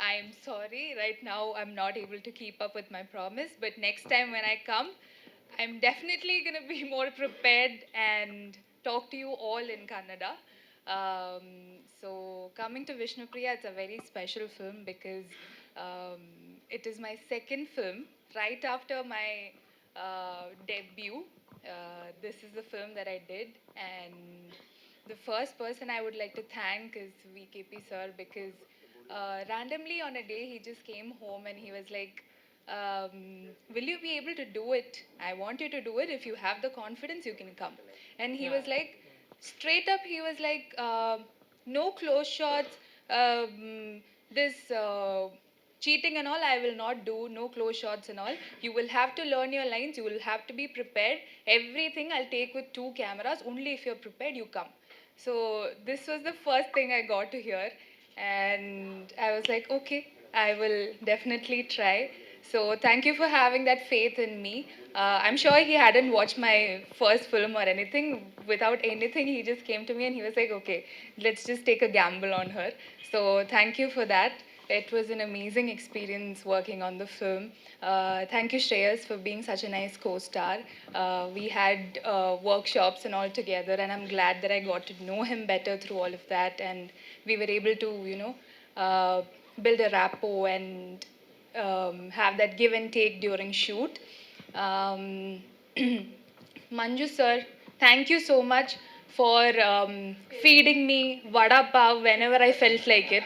F: I'm sorry, right now I'm not able to keep up with my promise. But next time when I come, I'm definitely going to be more prepared and talk to you all in Kannada. So coming to Vishnupriya, it's a very special film because it is my second film right after my debut. This is the film that I did, and the first person I would like to thank is VKP sir, because randomly on a day he just came home and he was like, will you be able to do it? I want you to do it. If you have the confidence, you can come.
H: and he was like, straight up, he was like, no close shots, this cheating and all I will not do, no close shots and all. You will have to learn your lines, you will have to be prepared. Everything I'll take with 2 cameras, only if you're prepared you come. So this was the first thing I got to hear, and I was like, okay, I will definitely try. So thank you for having that faith in me. I'm sure he hadn't watched my first film or anything. Without anything, he just came to me and he was like, okay, let's just take a gamble on her. So thank you for that. It was an amazing experience working on the film. Thank you, Shreyas, for being such a nice co-star. We had workshops and all together, and I'm glad that I got to know him better through all of that, and we were able to, build a rapport and have that give and take during shoot. Manju sir, thank you so much for feeding me vada pav whenever I felt like it.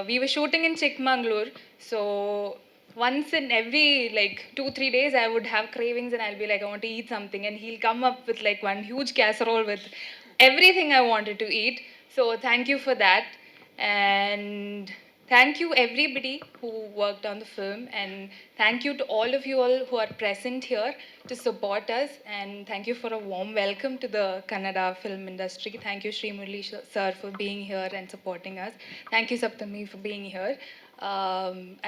H: We were shooting in Chikmagalur, so once in every like 2-3 days I would have cravings and I'll be like, I want to eat something, and he'll come up with like one huge casserole with everything I wanted to eat. So thank you for that, and thank you everybody who worked on the film, and thank you to all of you all who are present here to support us, and thank you for a warm welcome to the Kannada film industry. Thank you Sri Murli sir for being here and supporting us. Thank you Saptami for being here.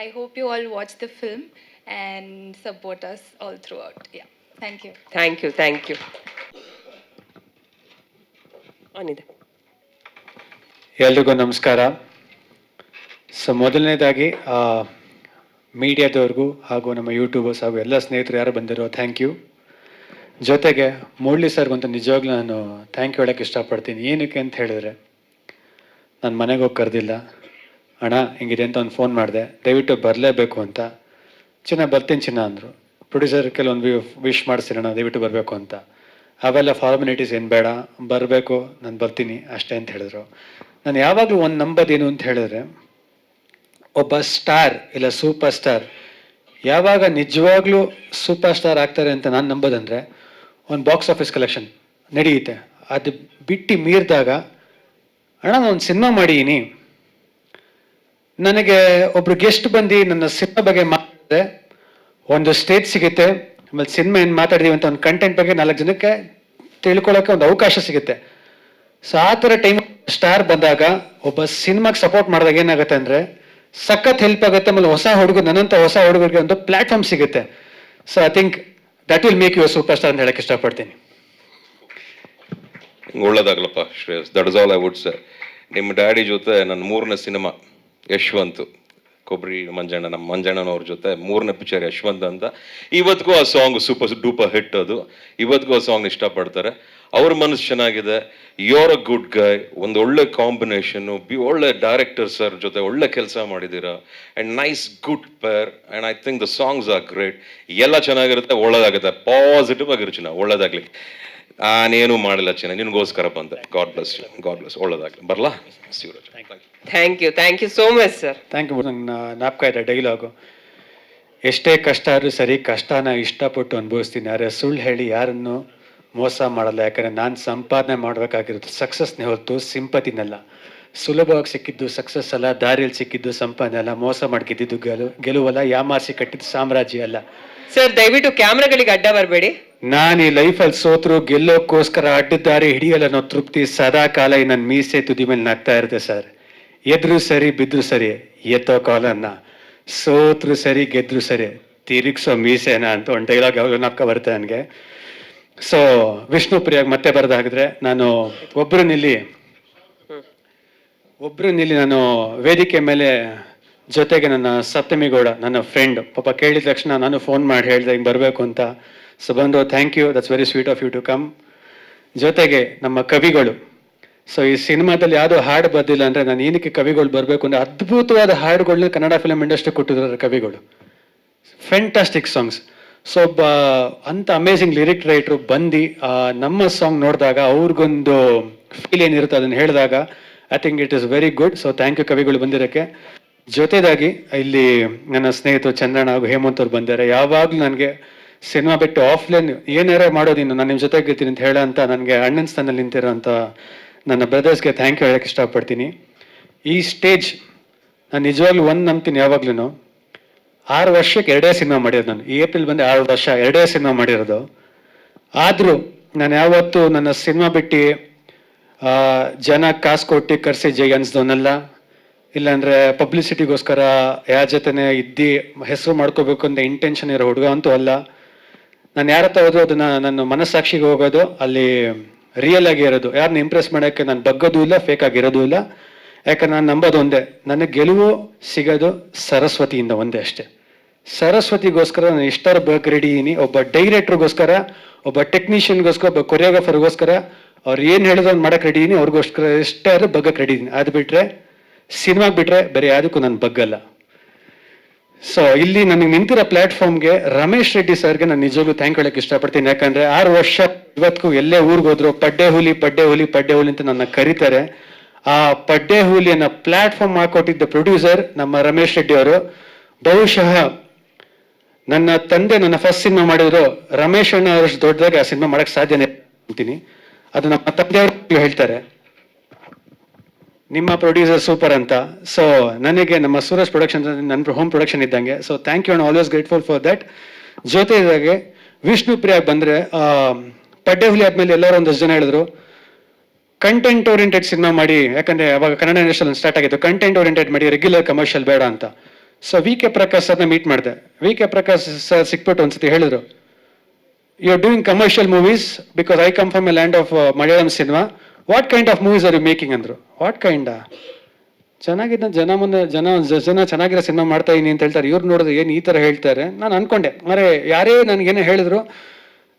H: I hope you all watch the film and support us all throughout. Yeah, thank you.
A: Thank you ಆನಿದೆ.
C: ಎಲ್ರಿಗೂ ನಮಸ್ಕಾರ. So ಮೊದಲನೇದಾಗಿ ಮೀಡಿಯಾದವ್ರಿಗೂ ಹಾಗೂ ನಮ್ಮ YouTubers ಹಾಗೂ ಎಲ್ಲ ಸ್ನೇಹಿತರು ಯಾರು ಬಂದಿರೋ ಥ್ಯಾಂಕ್ ಯು. ಜೊತೆಗೆ ಮುರಳಿ ಸರ್ಗಂತೂ ನಿಜವಾಗ್ಲೂ ನಾನು ಥ್ಯಾಂಕ್ ಯು ಹೇಳೋಕ್ಕೆ ಇಷ್ಟಪಡ್ತೀನಿ. ಏನಕ್ಕೆ ಅಂತ ಹೇಳಿದ್ರೆ, ನಾನು ಮನೆಗೆ ಹೋಗಿ ಕರೆದಿಲ್ಲ, ಅಣ್ಣ ಹಿಂಗಿದೆ ಅಂತ ಒಂದು ಫೋನ್ ಮಾಡಿದೆ, ದಯವಿಟ್ಟು ಬರಲೇಬೇಕು ಅಂತ. ಚಿನ್ನ ಬರ್ತೀನಿ ಚಿನ್ನ ಅಂದರು. ಪ್ರೊಡ್ಯೂಸರ್ ಕೆಲವೊಂದು ವಿಶ್ ಮಾಡಿಸಿರೋಣ, ದಯವಿಟ್ಟು ಬರಬೇಕು ಅಂತ. ಅವೆಲ್ಲ ಫಾರ್ಮಾಲಿಟೀಸ್ ಏನು ಬೇಡ, ಬರಬೇಕು, ನಾನು ಬರ್ತೀನಿ ಅಷ್ಟೇ ಅಂತ ಹೇಳಿದ್ರು. ನಾನು ಯಾವಾಗಲೂ ಒಂದು ನಂಬೋದೇನು ಅಂತ ಹೇಳಿದ್ರೆ, ಒಬ್ಬ ಸ್ಟಾರ್ ಇಲ್ಲ ಸೂಪರ್ ಸ್ಟಾರ್ ಯಾವಾಗ ನಿಜವಾಗ್ಲೂ ಸೂಪರ್ ಸ್ಟಾರ್ ಆಗ್ತಾರೆ ಅಂತ ನಾನು ನಂಬೋದಂದರೆ, ಒಂದು ಬಾಕ್ಸ್ ಆಫೀಸ್ ಕಲೆಕ್ಷನ್ ನಡೆಯುತ್ತೆ. ಅದು ಬಿಟ್ಟು ಮೀರಿದಾಗ, ಅಣ್ಣ ನಾನು ಒಂದು ಸಿನಿಮಾ ಮಾಡಿದ್ದೀನಿ, ನನಗೆ ಒಬ್ರು ಗೆಸ್ಟ್ ಬಂದು ನನ್ನ ಸಿನಿಮಾ ಬಗ್ಗೆ ಮಾತಾಡಿದ್ರೆ ಒಂದು ಸ್ಟೇಜ್ ಸಿಗುತ್ತೆ, ಆಮೇಲೆ ಸಿನಿಮಾ ಏನು ಮಾತಾಡಿದೀವಿ ಅಂತ ಒಂದು ಕಂಟೆಂಟ್ ಬಗ್ಗೆ 4 ಜನಕ್ಕೆ ತಿಳ್ಕೊಳ್ಳೋಕ್ಕೆ ಒಂದು ಅವಕಾಶ ಸಿಗುತ್ತೆ. ಸೊ ಆ ಥರ ಟೈಮ್ ಸ್ಟಾರ್ ಬಂದಾಗ, ಒಬ್ಬ ಸಿನಿಮಾಗೆ ಸಪೋರ್ಟ್ ಮಾಡಿದಾಗ ಏನಾಗುತ್ತೆ ಅಂದರೆ ಸಖತ್ ಹೆಲ್ಪ್ ಆಗುತ್ತೆ. ಆಮೇಲೆ ಹೊಸ ಹುಡುಗರು, ನನ್ನಂಥ ಹೊಸ ಹುಡುಗರಿಗೆ ಒಂದು ಪ್ಲಾಟ್ಫಾರ್ಮ್ ಸಿಗುತ್ತೆ. So I think that will make you a super star ಅಂತ ಹೇಳಕ್ಕೆ ಇಷ್ಟಪಡ್ತೀನಿ.
B: ಒಳ್ಳೇದಾಗ್ಲಪ್ಪ Shreyas, that is all I would say. ನಿಮ್ಮ ಡ್ಯಾಡಿ ಜೊತೆ ನನ್ನ 3ನೇ ಸಿನಿಮಾ ಯಶವಂತ್, ಕೊಬ್ಬರಿ ಮಂಜಣ್ಣ, ನಮ್ಮ ಮಂಜಣ್ಣನವ್ರ ಜೊತೆ 3ನೇ ಪಿಕ್ಚರ್ ಯಶವಂತ್ ಅಂತ. ಇವತ್ತಿಗೂ ಆ ಸಾಂಗ್ ಸೂಪರ್ ಡೂಪರ್ ಹಿಟ್. ಅದು ಇವತ್ತಿಗೂ ಆ ಸಾಂಗ್ ಇಷ್ಟಪಡ್ತಾರೆ. ಅವ್ರ ಮನಸ್ಸು ಚೆನ್ನಾಗಿದೆ. ಯೋರ್ ಅ ಗುಡ್ ಗೈ. ಒಂದು ಒಳ್ಳೆ ಕಾಂಬಿನೇಷನ್ನು, ಒಳ್ಳೆ ಡೈರೆಕ್ಟರ್ ಸರ್ ಜೊತೆ ಒಳ್ಳೆ ಕೆಲಸ ಮಾಡಿದ್ದೀರಾ, and nice good pair, and I think the songs are great. ಎಲ್ಲ ಚೆನ್ನಾಗಿರುತ್ತೆ, ಒಳ್ಳೇದಾಗುತ್ತೆ, ಪಾಸಿಟಿವ್ ಆಗಿರು ಚಿನ್ನ, ಒಳ್ಳೇದಾಗ್ಲಿ. ನಾನೇನು ಮಾಡಿಲ್ಲ ಚಿನ್ನ, ನಿನಗೋಸ್ಕರ ಬಂದೆ. God bless you, God bless, ಒಳ್ಳೇದಾಗಲಿ. ಬರಲಾ Shivraj?
A: Thank you so much sir.
C: Thank you. ನಂಗೆ ಜ್ಞಾಪಕ ಇದೆ ಡೈಲಾಗು, ಎಷ್ಟೇ ಕಷ್ಟ ಆದರೂ ಸರಿ ಕಷ್ಟನ ಇಷ್ಟಪಟ್ಟು ಅನುಭವಿಸ್ತೀನಿ, ಯಾರೇ ಸುಳ್ಳು ಹೇಳಿ ಯಾರನ್ನು ಮೋಸ ಮಾಡಲ್ಲ. ಯಾಕಂದರೆ ನಾನು ಸಂಪಾದನೆ ಮಾಡಬೇಕಾಗಿರೋದು ಸಕ್ಸಸ್ನೇ ಹೊರತು ಸಿಂಪತಿನಲ್ಲ. ಸುಲಭವಾಗಿ ಸಿಕ್ಕಿದ್ದು ಸಕ್ಸಸ್ ಅಲ್ಲ, ದಾರಿಯಲ್ಲಿ ಸಿಕ್ಕಿದ್ದು ಸಂಪಾದನೆ ಅಲ್ಲ, ಮೋಸ ಮಾಡ್ಕಿದ್ದು ಗೆಲುವಲ್ಲ, ಯಾಮಾರಿಸಿ ಕಟ್ಟಿದ್ದು ಸಾಮ್ರಾಜ್ಯ ಅಲ್ಲ.
A: ಸರ್ ದಯವಿಟ್ಟು ಕ್ಯಾಮ್ರಾಗಳಿಗೆ ಅಡ್ಡ ಬರಬೇಡಿ.
C: ನಾನು ಈ ಲೈಫಲ್ಲಿ ಸೋತ್ರು ಗೆಲ್ಲೋಕ್ಕೋಸ್ಕರ ಅಡ್ಡದಾರಿ ಹಿಡಿಯಲ್ಲ ಅನ್ನೋ ತೃಪ್ತಿ ಸದಾ ಕಾಲ ಈ ನನ್ನ ಮೀಸೆ ತುದಿ ಮೇಲೆ ನಾಗ್ತಾ ಇರುತ್ತೆ ಸರ್. ಎದ್ರು ಸರಿ ಬಿದ್ರು ಸರಿ ಎತ್ತೋ ಕಾಲನ್ನ, ಸೋತ್ರು ಸರಿ ಗೆದ್ರು ಸರಿ ತಿರುಗಿಸೋ ಮೀಸೆನ ಅಂತ ಒಂದು ಡೈಲಾಗ್ ಯಾವಾಗ ನಾಪ್ಕ ಬರುತ್ತೆ ನನಗೆ. ಸೊ ವಿಷ್ಣುಪ್ರಿಯಾಗಿ ಮತ್ತೆ ಬರೋದಾಗಿದ್ರೆ, ನಾನು ಒಬ್ರು ನಿಲ್ಲಿ ನಾನು ವೇದಿಕೆ ಮೇಲೆ ಜೊತೆಗೆ ನನ್ನ ಸಪ್ತಮಿ ಗೌಡ, ನನ್ನ ಫ್ರೆಂಡ್, ಪಾಪ ಕೇಳಿದ ತಕ್ಷಣ ನಾನು ಫೋನ್ ಮಾಡಿ ಹೇಳಿದೆ ಹಿಂಗೆ ಬರಬೇಕು ಅಂತ. ಸೊ ಬಂದು thank you, that's very sweet of you to come. ಜೊತೆಗೆ ನಮ್ಮ ಕವಿಗಳು. ಸೊ ಈ ಸಿನಿಮಾದಲ್ಲಿ ಯಾವುದೋ ಹಾಡು ಬರ್ದಿಲ್ಲ ಅಂದರೆ ನಾನು ಏನಕ್ಕೆ ಕವಿಗಳು ಬರಬೇಕು ಅಂದರೆ, ಅದ್ಭುತವಾದ ಹಾಡುಗಳನ್ನ ಕನ್ನಡ ಫಿಲಮ್ ಇಂಡಸ್ಟ್ರಿ ಕೊಟ್ಟಿದ್ದಾರೆ ಕವಿಗಳು. Fantastic songs. ಸೊ ಒಬ್ಬ ಅಂಥ ಅಮೇಝಿಂಗ್ ಲಿರಿಕ್ ರೈಟ್ರು ಬಂದು ನಮ್ಮ ಸಾಂಗ್ ನೋಡಿದಾಗ ಅವ್ರಿಗೊಂದು ಫೀಲ್ ಏನಿರುತ್ತೆ ಅದನ್ನು ಹೇಳಿದಾಗ I think it is very good. So thank you ಕವಿಗಳು ಬಂದಿರೋಕ್ಕೆ. ಜೊತೆದಾಗಿ ಇಲ್ಲಿ ನನ್ನ ಸ್ನೇಹಿತರು ಚಂದ್ರಣ್ಣ ಹಾಗೂ ಹೇಮಂತ್ ಅವ್ರು ಬಂದಿದ್ದಾರೆ. ಯಾವಾಗಲೂ ನನಗೆ ಸಿನಿಮಾ ಬಿಟ್ಟು ಆಫ್ಲೈನ್ ಏನಾರ ಮಾಡೋದಿನ್ನು ನಾನು ನಿಮ್ಮ ಜೊತೆಗೆ ಇರ್ತೀನಿ ಅಂತ ಹೇಳೋ ಅಂತ ನನಗೆ ಅಣ್ಣನ ಸ್ಥಾನದಲ್ಲಿ ನಿಂತಿರೋ ಅಂತ ನನ್ನ ಬ್ರದರ್ಸ್ಗೆ ಥ್ಯಾಂಕ್ ಯು ಹೇಳಕ್ಕೆ ಇಷ್ಟಪಡ್ತೀನಿ. ಈ ಸ್ಟೇಜ್ ನಾನು ನಿಜವಾಗ್ಲೂ ಒಂದು ನಂಬ್ತೀನಿ ಯಾವಾಗ್ಲೂ. 6 ವರ್ಷಕ್ಕೆ 2 ಸಿನಿಮಾ ಮಾಡಿರೋದು ನಾನು. ಈ ಏಪ್ರಿಲ್ ಬಂದು 6 ವರ್ಷ 2 ಸಿನಿಮಾ ಮಾಡಿರೋದು. ಆದರೂ ನಾನು ಯಾವತ್ತೂ ನನ್ನ ಸಿನಿಮಾ ಬಿಟ್ಟು ಜನ ಕಾಸು ಕೊಟ್ಟು ಕರ್ಸಿ ಜೈ ಅನ್ಸ್ದವನಲ್ಲ, ಇಲ್ಲಾಂದರೆ ಪಬ್ಲಿಸಿಟಿಗೋಸ್ಕರ ಯಾರ ಜೊತೆನೇ ಇದ್ದು ಹೆಸರು ಮಾಡ್ಕೋಬೇಕು ಅಂತ ಇಂಟೆನ್ಷನ್ ಇರೋ ಹುಡುಗ ಅಂತೂ ಅಲ್ಲ. ನಾನು ಯಾರ ಹತ್ರ ಹೋದ್ರು ಅದನ್ನು ನನ್ನ ಮನಸ್ಸಾಕ್ಷಿಗೆ ಹೋಗೋದು, ಅಲ್ಲಿ ರಿಯಲ್ ಆಗಿ ಇರೋದು, ಯಾರನ್ನ ಇಂಪ್ರೆಸ್ ಮಾಡೋಕ್ಕೆ ನಾನು ಬಗ್ಗೋದು ಇಲ್ಲ, ಫೇಕ್ ಆಗಿರೋದು ಇಲ್ಲ. ಯಾಕಂದ್ರೆ ನಾನು ನಂಬೋದು ಒಂದೇ, ನನಗೆ ಗೆಲುವು ಸಿಗೋದು ಸರಸ್ವತಿಯಿಂದ ಒಂದೇ ಅಷ್ಟೇ. ಸರಸ್ವತಿಗೋಸ್ಕರ ನಾನು ಇಷ್ಟರ ಬಗ್ಗೆ ರೆಡಿ ಇದ್ದೀನಿ. ಒಬ್ಬ ಡೈರೆಕ್ಟ್ರಿಗೋಸ್ಕರ, ಒಬ್ಬ ಟೆಕ್ನಿಷಿಯನ್ಗೋಸ್ಕರ, ಒಬ್ಬ ಕೊರಿಯೋಗ್ರಾಫರ್ಗೋಸ್ಕರ ಅವ್ರು ಏನು ಹೇಳಿದ್ರು ಅವ್ನು ಮಾಡೋಕ್ಕೆ ರೆಡಿ ಇದ್ದೀನಿ. ಅವ್ರಿಗೋಸ್ಕರ ಎಷ್ಟೇ ಆದ್ರೂ ಬಗ್ಗಕ್ಕೆ ರೆಡಿ ಇದ್ದೀನಿ. ಅದು ಬಿಟ್ಟರೆ ಸಿನಿಮಾಗೆ ಬಿಟ್ಟರೆ ಬೇರೆ ಯಾವುದಕ್ಕೂ ನಾನು ಬಗ್ಗಲ್ಲ. ಸೊ ಇಲ್ಲಿ ನನಗೆ ನಿಂತಿರೋ ಪ್ಲಾಟ್ಫಾರ್ಮ್ಗೆ ರಮೇಶ್ ರೆಡ್ಡಿ ಸರ್ಗೆ ನಾನು ನಿಜವಾಗ್ಲೂ ಥ್ಯಾಂಕ್ ಹೇಳಕ್ಕೆ ಇಷ್ಟಪಡ್ತೀನಿ. ಯಾಕಂದರೆ 6 ವರ್ಷ ಇವತ್ತಿಗೂ ಎಲ್ಲೇ ಊರಿಗೆ ಹೋದ್ರು ಪಡ್ಡೆ ಹುಲಿ ಅಂತ ನನ್ನ ಕರೀತಾರೆ. ಆ ಪಡ್ಡೆ ಹುಲಿಯನ್ನ ಪ್ಲಾಟ್ಫಾರ್ಮ್ ಹಾಕೊಟ್ಟಿದ್ದ ಪ್ರೊಡ್ಯೂಸರ್ ನಮ್ಮ ರಮೇಶ್ ರೆಡ್ಡಿ ಅವರು. ಬಹುಶಃ ನನ್ನ ತಂದೆ ನನ್ನ ಫಸ್ಟ್ ಸಿನಿಮಾ ಮಾಡಿದ್ರು, ರಮೇಶ್ ಅಣ್ಣ ಅವರಷ್ಟು ದೊಡ್ಡದಾಗಿ ಆ ಸಿನಿಮಾ ಮಾಡಕ್ಕೆ ಸಾಧ್ಯನೇ ಅಂತೀನಿ. ಅದು ನಮ್ಮ ತಂದೆಯವರು ಹೇಳ್ತಾರೆ, ನಿಮ್ಮ ಪ್ರೊಡ್ಯೂಸರ್ ಸೂಪರ್ ಅಂತ. ಸೊ ನನಗೆ ನಮ್ಮ ಸೂರಜ್ ಪ್ರೊಡಕ್ಷನ್ ನನ್ನ ಹೋಮ್ ಪ್ರೊಡಕ್ಷನ್ ಇದ್ದಂಗೆ. So thank you, always grateful for that. ಜೊತೆಗೆ ವಿಷ್ಣು ಪ್ರಿಯಾಗ್ ಬಂದರೆ, ಪಡ್ಡೆ ಹುಲಿ ಆದಮೇಲೆ ಎಲ್ಲರೂ ಒಂದಷ್ಟು ಜನ ಹೇಳಿದ್ರು ಕಂಟೆಂಟ್ ಓರಿಯೆಂಟೆಡ್ ಸಿನಿಮಾ ಮಾಡಿ, ಯಾಕಂದರೆ ಅವಾಗ ಕನ್ನಡ ಇಂಡಸ್ಟ್ರಿಯಲ್ಲಿ ಸ್ಟಾರ್ಟ್ ಆಗಿತ್ತು, ಕಂಟೆಂಟ್ ಓರಿಯೆಂಟೆಡ್ ಮಾಡಿ, ರೆಗ್ಯುಲರ್ ಕಮರ್ಷಿಯಲ್ ಬೇಡ ಅಂತ. ಸೊ ವಿ ಕೆ ಪ್ರಕಾಶ್ ಸರ್ನ ಮೀಟ್ ಮಾಡಿದೆ. ವಿ ಕೆ ಪ್ರಕಾಶ್ ಸರ್ ಸಿಕ್ಬಿಟ್ಟು ಒಂದ್ಸತಿ ಹೇಳಿದ್ರು, you are doing commercial movies because I come from a land of Malayalam cinema. What kind of movies are you making ಅಂದರು. What kind? ಚೆನ್ನಾಗಿದ್ದ ಜನ ಮುಂದೆ ಜನ ಚೆನ್ನಾಗಿರೋ ಸಿನಿಮಾ ಮಾಡ್ತಾ ಇದೀನಿ ಅಂತ ಹೇಳ್ತಾರೆ. ಇವ್ರು ನೋಡಿದ್ರೆ ಏನು ಈ ಥರ ಹೇಳ್ತಾರೆ. ನಾನು ಅನ್ಕೊಂಡೆ, ಮರೆ ಯಾರೇ ನನಗೇನೇ ಹೇಳಿದ್ರು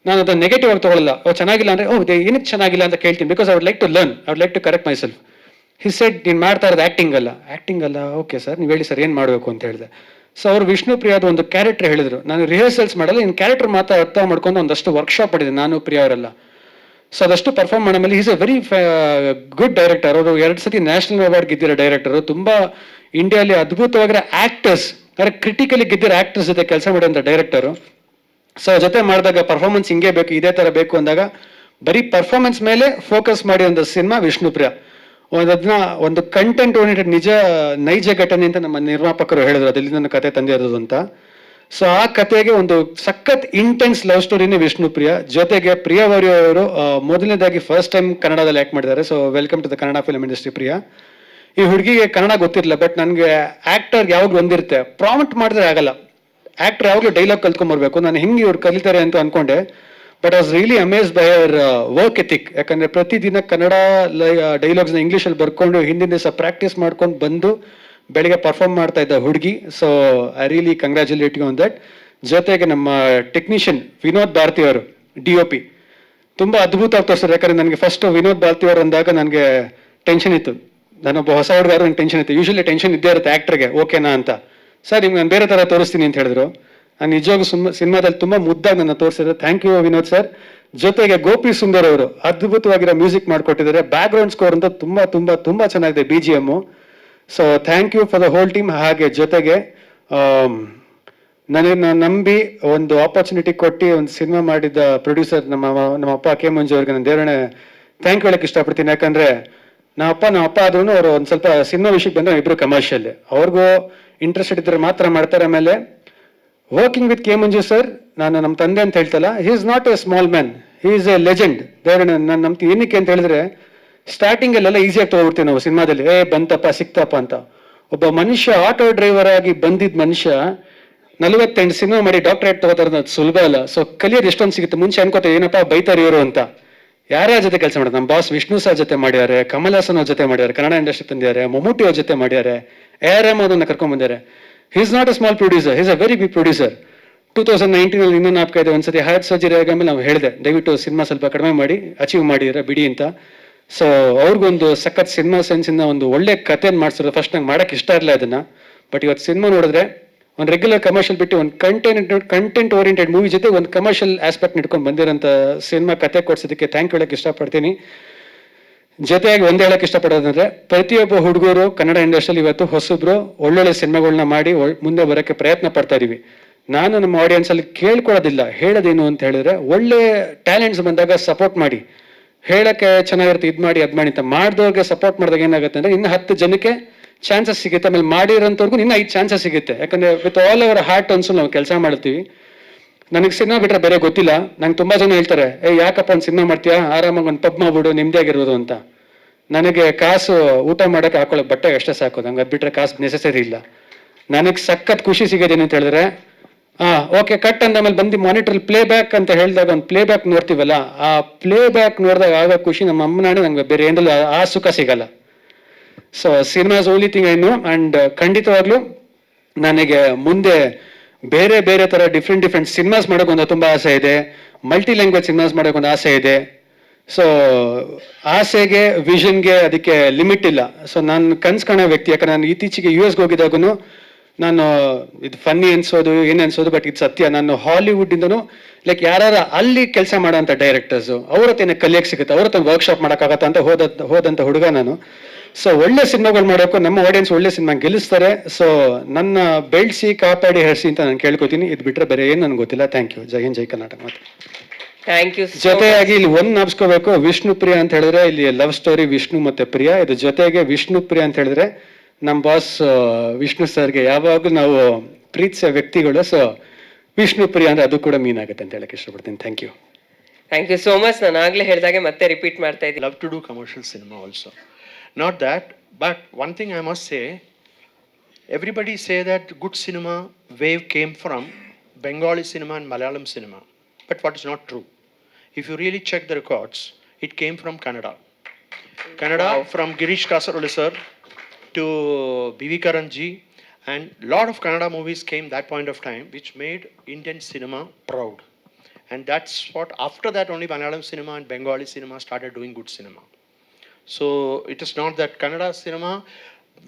C: ನಾನು ಅದನ್ನು ನೆಗೆಟಿವ್ ಆಗಿ ತೊಗೊಳ್ಳಲ್ಲ. ಚೆನ್ನಾಗಿಲ್ಲ ಅಂದರೆ ಏನಕ್ಕೆ ಚೆನ್ನಾಗಿಲ್ಲ ಅಂತ ಕೇಳ್ತೀನಿ, because I would like to learn, I would like to correct my self. He said, ನೀನು ಮಾಡ್ತಾ ಇರೋದು ಆ್ಯಕ್ಟಿಂಗ್ ಅಲ್ಲ. ಓಕೆ ಸರ್, ನೀವು ಹೇಳಿ ಸರ್ ಏನು ಮಾಡಬೇಕು ಅಂತ ಹೇಳಿದೆ. ಸೊ ಅವರು ವಿಷ್ಣು ಪ್ರಿಯಾದ ಒಂದು ಕ್ಯಾರೆಕ್ಟರ್ ಹೇಳಿದ್ರು. ನಾನು ರಿಹರ್ಸಲ್ಸ್ ಮಾಡಲ್ಲ, ಇನ್ನು ಕ್ಯಾರೆಕ್ಟರ್ ಮಾತ್ರ ಅರ್ಥ ಮಾಡ್ಕೊಂಡು ಒಂದಷ್ಟು ವರ್ಕ್ಶಾಪ್ ಮಾಡಿದೆ ನಾನು, ಪ್ರಿಯಾ ಅವರೆಲ್ಲ. ಸೊ ಅದಷ್ಟು ಪರ್ಫಾರ್ಮ್ ಮಾಡೋ ಮೇಲೆ is A very good director. ಅವರು 2 ಸತಿ ನ್ಯಾಷನಲ್ ಅವಾರ್ಡ್ ಗೆದ್ದಿರೋ ಡೈರೆಕ್ಟರು. ತುಂಬ ಇಂಡಿಯಾಲಿ ಅದ್ಭುತವಾಗಿರೋ ಆ್ಯಕ್ಟರ್ಸ್, ಅಂದರೆ ಕ್ರಿಟಿಕಲಿ ಗೆದ್ದಿರೋ ಆ್ಯಕ್ಟರ್ಸ್ ಜೊತೆ ಕೆಲಸ ಮಾಡೋಂಥ ಡೈರೆಕ್ಟರು. ಸೊ ಜೊತೆ ಮಾಡಿದಾಗ ಪರ್ಫಾರ್ಮೆನ್ಸ್ ಹಿಂಗೆ ಬೇಕು, ಇದೇ ಥರ ಬೇಕು ಅಂದಾಗ ಬರೀ ಪರ್ಫಾರ್ಮೆನ್ಸ್ ಮೇಲೆ ಫೋಕಸ್ ಮಾಡಿ ಒಂದು ಸಿನಿಮಾ ವಿಷ್ಣುಪ್ರಿಯ. ಅದನ್ನ ಒಂದು ಕಂಟೆಂಟ್ ಓರಿಯೆಂಟೆಡ್ ನೈಜ ಘಟನೆ ಅಂತ ನಮ್ಮ ನಿರ್ಮಾಪಕರು ಹೇಳಿದ್ರು, ಅದರಲ್ಲಿ ನನ್ನ ಕತೆ ತಂದಿರೋದು ಅಂತ. ಸೊ ಆ ಕತೆಗೆ ಒಂದು ಸಖತ್ ಇಂಟೆನ್ಸ್ ಲವ್ ಸ್ಟೋರಿನೇ ವಿಷ್ಣುಪ್ರಿಯ. ಜೊತೆಗೆ ಪ್ರಿಯಾ ವಾರಿಯೋ ಅವರು ಮೊದಲನೇದಾಗಿ ಫಸ್ಟ್ ಟೈಮ್ ಕನ್ನಡದಲ್ಲಿ ಆ್ಯಕ್ಟ್ ಮಾಡಿದ್ದಾರೆ. So welcome to the Kannada film industry Priya. ಈ ಹುಡುಗಿಗೆ ಕನ್ನಡ ಗೊತ್ತಿರಲಿಲ್ಲ, ಬಟ್ ನನಗೆ ಆ್ಯಕ್ಟರ್ಗೆ ಯಾವಾಗಲೂ ಒಂದಿರುತ್ತೆ, ಪ್ರಾಂಪ್ಟ್ ಮಾಡಿದ್ರೆ ಆಗಲ್ಲ. ಆ್ಯಕ್ಟರ್ ಯಾವಾಗಲೂ ಡೈಲಾಗ್ ಕಲ್ತ್ಕೊಂಬರ್ಬೇಕು. ನಾನು ಹಿಂಗೆ ಇವ್ರು ಕಲಿತಾರೆ ಅಂತ ಅನ್ಕೊಂಡೆ, but I was really amazed by our work ethic. ಯಾಕಂದರೆ ಪ್ರತಿದಿನ ಕನ್ನಡ ಡೈಲಾಗ್ಸ್ನ ಇಂಗ್ಲೀಷಲ್ಲಿ ಬರ್ಕೊಂಡು ಹಿಂದಿನ ದಿವಸ ಪ್ರಾಕ್ಟೀಸ್ ಮಾಡ್ಕೊಂಡು ಬಂದು ಬೆಳಿಗ್ಗೆ ಪರ್ಫಾರ್ಮ್ ಮಾಡ್ತಾ ಇದ್ದ ಹುಡುಗಿ. So I really congratulate you on that. ಜೊತೆಗೆ ನಮ್ಮ ಟೆಕ್ನಿಷಿಯನ್ ವಿನೋದ್ ಭಾರತಿ ಅವರು, DOP, ತುಂಬ ಅದ್ಭುತವಾಗಿ ತೋರಿಸ್ತಾರೆ. ಯಾಕಂದರೆ ನನಗೆ ಫಸ್ಟ್ ವಿನೋದ್ ಭಾರತಿ ಅವರು ಅಂದಾಗ ನನಗೆ ಟೆನ್ಷನ್ ಇತ್ತು. ನಾನೊಬ್ಬ ಹೊಸ ಹುಡುಗಾರು, ನನಗೆ ಟೆನ್ಷನ್ ಇತ್ತು. ಯೂಶಲಿ ಟೆನ್ಷನ್ ಇದ್ದೇ ಇರುತ್ತೆ ಆ್ಯಕ್ಟ್ರಿಗೆ, ಓಕೆನಾ ಅಂತ. ಸರ್ ನಿಮ್ಗೆ ನಾನು ಬೇರೆ ಥರ ತೋರಿಸ್ತೀನಿ ಅಂತ ಹೇಳಿದ್ರು. ನಾನು ನಿಜವಾಗೂ ಸಿನಿಮಾದಲ್ಲಿ ತುಂಬ ಮುದ್ದಾಗಿ ನನ್ನ ತೋರಿಸಿದ್ರು. Thank you Vinod sir. ಜೊತೆಗೆ ಗೋಪಿ ಸುಂದರ್ ಅವರು ಅದ್ಭುತವಾಗಿರೋ ಮ್ಯೂಸಿಕ್ ಮಾಡಿಕೊಟ್ಟಿದ್ದಾರೆ. ಬ್ಯಾಕ್ಗ್ರೌಂಡ್ ಸ್ಕೋರ್ ಅಂತ ತುಂಬ ತುಂಬ ತುಂಬ ಚೆನ್ನಾಗಿದೆ, BGM. So thank you for the whole team. ಹಾಗೆ ಜೊತೆಗೆ ನನಗೆ ನಂಬಿ ಒಂದು ಆಪರ್ಚುನಿಟಿ ಕೊಟ್ಟು ಒಂದು ಸಿನಿಮಾ ಮಾಡಿದ್ದ ಪ್ರೊಡ್ಯೂಸರ್ ನಮ್ಮ ಅಪ್ಪ ಕೆ ಮಂಜು ಅವ್ರಿಗೆ ನಾನು ದೇವರೇ ಥ್ಯಾಂಕ್ ಹೇಳಕ್ಕೆ ಇಷ್ಟಪಡ್ತೀನಿ. ಯಾಕಂದರೆ ನಮ್ಮ ಅಪ್ಪ ಆದ್ರೂ ಅವರು ಒಂದು ಸ್ವಲ್ಪ ಸಿನಿಮಾ ವಿಷಯಕ್ಕೆ ಬಂದರೆ ಇಬ್ಬರು ಕಮರ್ಷಿಯಲ್, ಅವ್ರಿಗೂ ಇಂಟ್ರೆಸ್ಟೆಡ್ ಇದ್ದರೆ ಮಾತ್ರ ಮಾಡ್ತಾರೆ. ಆಮೇಲೆ working with K Manju sir, ನಾನು ನಮ್ಮ ತಂದೆ ಅಂತ ಹೇಳ್ತಲ್ಲ, he is not a small man, he is a legend. ದೇವರೇ ನಾನು ನಂಬ್ತಿ. ಏನಕ್ಕೆ ಅಂತ ಹೇಳಿದ್ರೆ, ಸ್ಟಾರ್ಟಿಂಗಲ್ಲೆಲ್ಲ ಈಸಿಯಾಗಿ ತೊಗೊಬಿಡ್ತೀವಿ ನಾವು ಸಿನಿಮಾದಲ್ಲಿ, ಬಂತಪ್ಪ ಸಿಕ್ತಪ್ಪ ಅಂತ. ಒಬ್ಬ ಮನುಷ್ಯ ಆಟೋ ಡ್ರೈವರ್ ಆಗಿ ಬಂದಿದ್ದ ಮನುಷ್ಯ 48 ಸಿನಿಮಾ ಮಾಡಿ ಡಾಕ್ಟರೇಟ್ ತಗೋತಾರೆ, ಅದು ಸುಲಭ ಅಲ್ಲ. ಸೊ ಕಲಿಯೋದು ಎಷ್ಟೊಂದು ಸಿಗುತ್ತೆ. ಮುಂಚೆ ಅನ್ಕೋತಾರೆ ಏನಪ್ಪ ಬೈತಾರೆ ಇವರು ಅಂತ. ಯಾರ್ಯಾರ ಜೊತೆ ಕೆಲಸ ಮಾಡೋದು, ನಮ್ಮ ಬಾಸ್ ವಿಷ್ಣು ಸರ್ ಜೊತೆ ಮಾಡ್ಯಾರೆ, ಕಮಲ್ ಹಾಸನ್ ಅವ್ರ ಜೊತೆ ಮಾಡ್ಯಾರೆ, ಕನ್ನಡ ಇಂಡಸ್ಟ್ರಿ ತಂದಿದ್ದಾರೆ, ಮಮ್ಮೂಟಿ ಅವ್ರ ಜೊತೆ ಮಾಡ್ಯಾರೆ, ARM ಅದನ್ನ ಕರ್ಕೊಂಡ್ ಬಂದಿದ್ದಾರೆ. He is not a small producer, he is a very big producer. 2019 ಇನ್ನೂ ನಾಲ್ಕ ಇದೆ. ಒಂದ್ಸತಿ ಹಾರ್ಟ್ ಸರ್ಜರಿ ಆಗಾಮೇಲೆ ನಾವು ಹೇಳಿದೆ, ದಯವಿಟ್ಟು ಸಿನಿಮಾ ಸ್ವಲ್ಪ ಕಡಿಮೆ ಮಾಡಿ, ಅಚೀವ್ ಮಾಡಿದ್ರೆ ಬಿಡಿ ಅಂತ. ಸೊ ಅವ್ರಿಗೊಂದು ಸಖತ್ ಸಿನಿಮಾ ಸೆನ್ಸಿಂದ ಒಂದು ಒಳ್ಳೆ ಕಥೆಯನ್ನು ಮಾಡಿಸಿದ್ರು. ಫಸ್ಟ್ ನಂಗೆ ಮಾಡೋಕ್ಕೆ ಇಷ್ಟ ಇರಲಿಲ್ಲ ಅದನ್ನ, ಬಟ್ ಇವತ್ತು ಸಿನಿಮಾ ನೋಡಿದ್ರೆ ಒಂದು ರೆಗ್ಯುಲರ್ ಕಮರ್ಷಿಯಲ್ ಬಿಟ್ಟು ಒಂದು ಕಂಟೆಂಟ್ ಓರಿಯೆಂಟೆಡ್ ಮೂವಿ ಜೊತೆ ಒಂದು ಕಮರ್ಷಿಯಲ್ ಆಸ್ಪೆಕ್ಟ್ ಇಟ್ಕೊಂಡು ಬಂದಿರೋಂಥ ಸಿನಿಮಾ ಕತೆ ಕೊಡ್ಸೋದಕ್ಕೆ ಥ್ಯಾಂಕ್ ಹೇಳಕ್ಕೆ ಇಷ್ಟಪಡ್ತೀನಿ. ಜೊತೆಯಾಗಿ ಒಂದೇ ಹೇಳಕ್ಕೆ ಇಷ್ಟಪಡೋದಂದ್ರೆ, ಪ್ರತಿಯೊಬ್ಬ ಹುಡುಗರು ಕನ್ನಡ ಇಂಡಸ್ಟ್ರಿಯಲ್ಲಿ ಇವತ್ತು ಹೊಸಬ್ರು ಒಳ್ಳೊಳ್ಳೆ ಸಿನಿಮಾಗಳನ್ನ ಮಾಡಿ ಮುಂದೆ ಬರೋಕ್ಕೆ ಪ್ರಯತ್ನ ಪಡ್ತಾ ಇದೀವಿ. ನಾನು ನಮ್ಮ ಆಡಿಯನ್ಸಲ್ಲಿ ಕೇಳ್ಕೊಳ್ಳೋದಿಲ್ಲ, ಹೇಳೋದೇನು ಅಂತ ಹೇಳಿದ್ರೆ ಒಳ್ಳೆ ಟ್ಯಾಲೆಂಟ್ಸ್ ಬಂದಾಗ ಸಪೋರ್ಟ್ ಮಾಡಿ, ಹೇಳಕ್ಕೆ ಚೆನ್ನಾಗಿರುತ್ತೆ, ಇದು ಮಾಡಿ ಅದು ಮಾಡಿ ಅಂತ ಮಾಡಿದವ್ರಿಗೆ ಸಪೋರ್ಟ್ ಮಾಡಿದಾಗ ಏನಾಗುತ್ತೆ ಅಂದರೆ ಇನ್ನು 10 ಜನಕ್ಕೆ ಚಾನ್ಸಸ್ ಸಿಗುತ್ತೆ. ಆಮೇಲೆ ಮಾಡಿರೋಂಥವ್ರಿಗೂ ಇನ್ನು 5 ಚಾನ್ಸಸ್ ಸಿಗುತ್ತೆ. ಯಾಕಂದರೆ ವಿತ್ ಆಲ್ ಅವರ್ ಹಾರ್ಟ್ ಅನ್ಸು ನಾವು ಕೆಲಸ ಮಾಡ್ತೀವಿ. ನನಗೆ ಸಿನಿಮಾ ಬಿಟ್ಟರೆ ಬೇರೆ ಗೊತ್ತಿಲ್ಲ. ನಂಗೆ ತುಂಬ ಜನ ಹೇಳ್ತಾರೆ, ಯಾಕಪ್ಪ ಒಂದು ಸಿನಿಮಾ ಮಾಡ್ತೀಯಾ, ಆರಾಮಾಗಿ ಒಂದು ಪಬ್ ಮಾಡ್ಬಿಡು ನೆಮ್ಮದಿಯಾಗಿರ್ಬೋದು ಅಂತ. ನನಗೆ ಕಾಸು ಊಟ ಮಾಡೋಕ್ಕೆ ಹಾಕೊಳ್ಳೋಕೆ ಬಟ್ಟೆ ಅಷ್ಟೇ ಸಾಕು, ನಂಗೆ ಅದು ಬಿಟ್ಟರೆ ಕಾಸು ನೆಸೆಸರಿ ಇಲ್ಲ. ನನಗೆ ಸಖತ್ ಖುಷಿ ಸಿಗೋದೇನು ಅಂತ ಹೇಳಿದ್ರೆ, ಓಕೆ ಕಟ್ ಅಂದಮೇಲೆ ಬಂದು ಮಾನಿಟ್ರಲ್ಲಿ ಪ್ಲೇ ಬ್ಯಾಕ್ ಅಂತ ಹೇಳಿದಾಗ ಒಂದು ಪ್ಲೇ ಬ್ಯಾಕ್ ನೋಡ್ತೀವಲ್ಲ, ಆ ಪ್ಲೇ ಬ್ಯಾಕ್ ನೋಡಿದಾಗ ಆಗೋ ಖುಷಿ ನಮ್ಮ ಅಮ್ಮನಾಡು ನಂಗೆ ಬೇರೆ ಏನಲ್ಲ ಆ ಸುಖ ಸಿಗಲ್ಲ. So cinemas only thing I know. And ಖಂಡಿತವಾಗ್ಲೂ ನನಗೆ ಮುಂದೆ ಬೇರೆ ಬೇರೆ ಥರ ಡಿಫ್ರೆಂಟ್ ಸಿನಿಮಾಸ್ ಮಾಡೋಕ್ಕೊಂದು ತುಂಬ ಆಸೆ ಇದೆ. ಮಲ್ಟಿ ಲ್ಯಾಂಗ್ವೇಜ್ ಸಿನಿಮಾಸ್ ಮಾಡೋಕ್ಕೊಂದು ಆಸೆ ಇದೆ. ಸೊ ಆಸೆಗೆ ವಿಷನ್ಗೆ ಅದಕ್ಕೆ ಲಿಮಿಟ್ ಇಲ್ಲ. ಸೊ ನಾನು ಕನ್ಸು ಕಾಣೋ ವ್ಯಕ್ತಿ. ಯಾಕಂದ್ರೆ ನಾನು ಇತ್ತೀಚೆಗೆ US ಹೋಗಿದಾಗೂ ನಾನು ಇದು ಫನ್ನಿ ಅನ್ಸೋದು ಏನು ಅನ್ಸೋದು, ಬಟ್ ಇದು ಸತ್ಯ. ನಾನು ಹಾಲಿವುಡ್ಡಿಂದನೂ ಲೈಕ್ ಯಾರು ಅಲ್ಲಿ ಕೆಲಸ ಮಾಡೋಂಥ ಡೈರೆಕ್ಟರ್ಸು ಅವ್ರ ಹತ್ರ ಕಲಿಯಕ್ಕೆ ಸಿಗುತ್ತೆ, ಅವ್ರ ಹತ್ರ ವರ್ಕ್ಶಾಪ್ ಮಾಡೋಕ್ಕಾಗತ್ತ ಅಂತ ಹೋದಂಥ ಹುಡುಗ ನಾನು. ಸೊ ಒಳ್ಳೆ ಸಿನಿಮಾಗಳು ಮಾಡೋಕ್ಕೂ ನಮ್ಮ ಆಡಿಯನ್ಸ್ ಒಳ್ಳೆ ಸಿನಿಮಾ ಗೆಲ್ಲಿಸ್ತಾರೆ. ಸೊ ನನ್ನ ಬೆಳೆಸಿ ಕಾಪಾಡಿ ಹರಿಸಿ ಅಂತ ನಾನು ಕೇಳ್ಕೊತೀನಿ. ಇದು ಬಿಟ್ಟರೆ ಬೇರೆ ಏನು ನನಗೆ ಗೊತ್ತಿಲ್ಲ. Thank you. ಜೈ ಹಿಂದ್, ಜೈ ಕರ್ನಾಟಕ. ಮತ್ತೆ
A: ಥ್ಯಾಂಕ್ ಯು.
C: ಜೊತೆಯಾಗಿ ಇಲ್ಲಿ ಒಂದು ನಾಪ್ಸ್ಕೋಬೇಕು, ವಿಷ್ಣು ಪ್ರಿಯಾ ಅಂತ ಹೇಳಿದ್ರೆ ಇಲ್ಲಿ ಲವ್ ಸ್ಟೋರಿ ವಿಷ್ಣು ಮತ್ತೆ ಪ್ರಿಯಾ. ಇದು ಜೊತೆಗೆ ವಿಷ್ಣು ಪ್ರಿಯಾ ಅಂತ ಹೇಳಿದ್ರೆ ನಮ್ಮ ಬಾಸ್ ವಿಷ್ಣು ಸರ್ಗೆ ಯಾವಾಗಲೂ ನಾವು ಪ್ರೀತಿಸೋ ವ್ಯಕ್ತಿಗಳು. ಸೊ ವಿಷ್ಣು ಪ್ರಿಯಾ ಅಂದ್ರೆ ಅದು ಕೂಡ ಮೀನ್ ಆಗುತ್ತೆ ಅಂತ ಹೇಳಕ್ಕೆ ಇಷ್ಟಪಡ್ತೀನಿ. Thank you.
A: Thank you so much. ನಾನು ಆಗಲೇ ಹೇಳಿದಾಗೆ ಮತ್ತೆ ರಿಪೀಟ್ ಮಾಡ್ತಾ ಇದ್ದೀನಿ.
I: Love to do commercial cinema also. Not that, but one thing I must say, everybody say that good cinema wave came from Bengali cinema and Malayalam cinema. But what is not true? If you really check the records, it came from Kannada. Kannada, from Girish Kasarole sir to B.V. Karanji, and lot of Kannada movies came that point of time, which made Indian cinema proud. And that's what, after that only Malayalam cinema and Bengali cinema started doing good cinema. So it is not that Kannada cinema,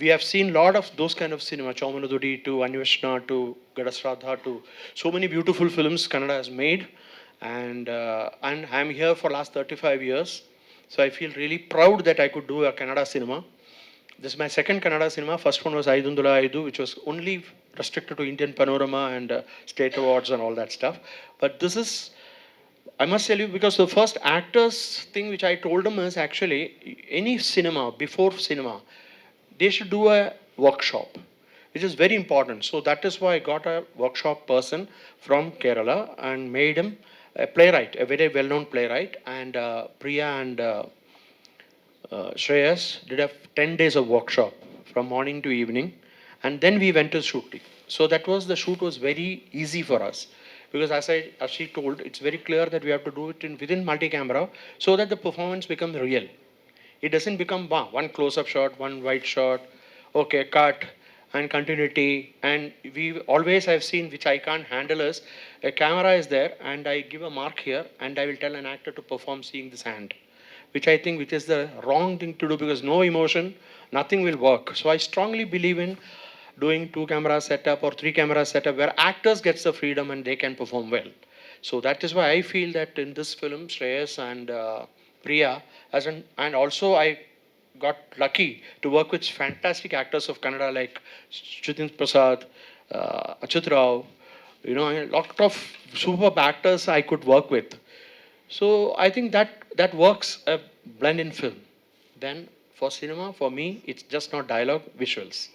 I: we have seen lot of those kind of cinema, Chaumanududi to Anveshna to Gadasradha to so many beautiful films Kannada has made. And I'm here for last 35 years. So I feel really proud that I could do a Kannada cinema. This is my second Kannada cinema. First one was Aidundula Aidu, which was only restricted to Indian Panorama and state awards and all that stuff. But this is, I must tell you, because the first actors thing which I told them is actually any cinema, before cinema, they should do a workshop, which is very important. So that is why I got a workshop person from Kerala and made him a playwright, a very well-known playwright. And Priya and Shreyas did a 10 days of workshop from morning to evening, and then we went to shooting. So that was, the shoot was very easy for us, because as she told, it's very clear that we have to do it within multi-camera so that the performance becomes real. It doesn't become one close-up shot, one wide shot, okay, cut, and continuity. And we always have seen, which I can't handle, is a camera is there and I give a mark here and I will tell an actor to perform seeing this hand, which I think which is the wrong thing to do, because no emotion, nothing will work. So I strongly believe in doing 2 camera setup or 3 camera setup where actors gets the freedom and they can perform well. So that is why I feel that in this film, Shreyas and Priya, and also I got lucky to work with fantastic actors of Kannada like Chutin Prasad, Achyut Rao, you know, a lot of superb actors I could work with. So I think that works a blend in film. Then for cinema, for me, it's just not dialogue, visuals.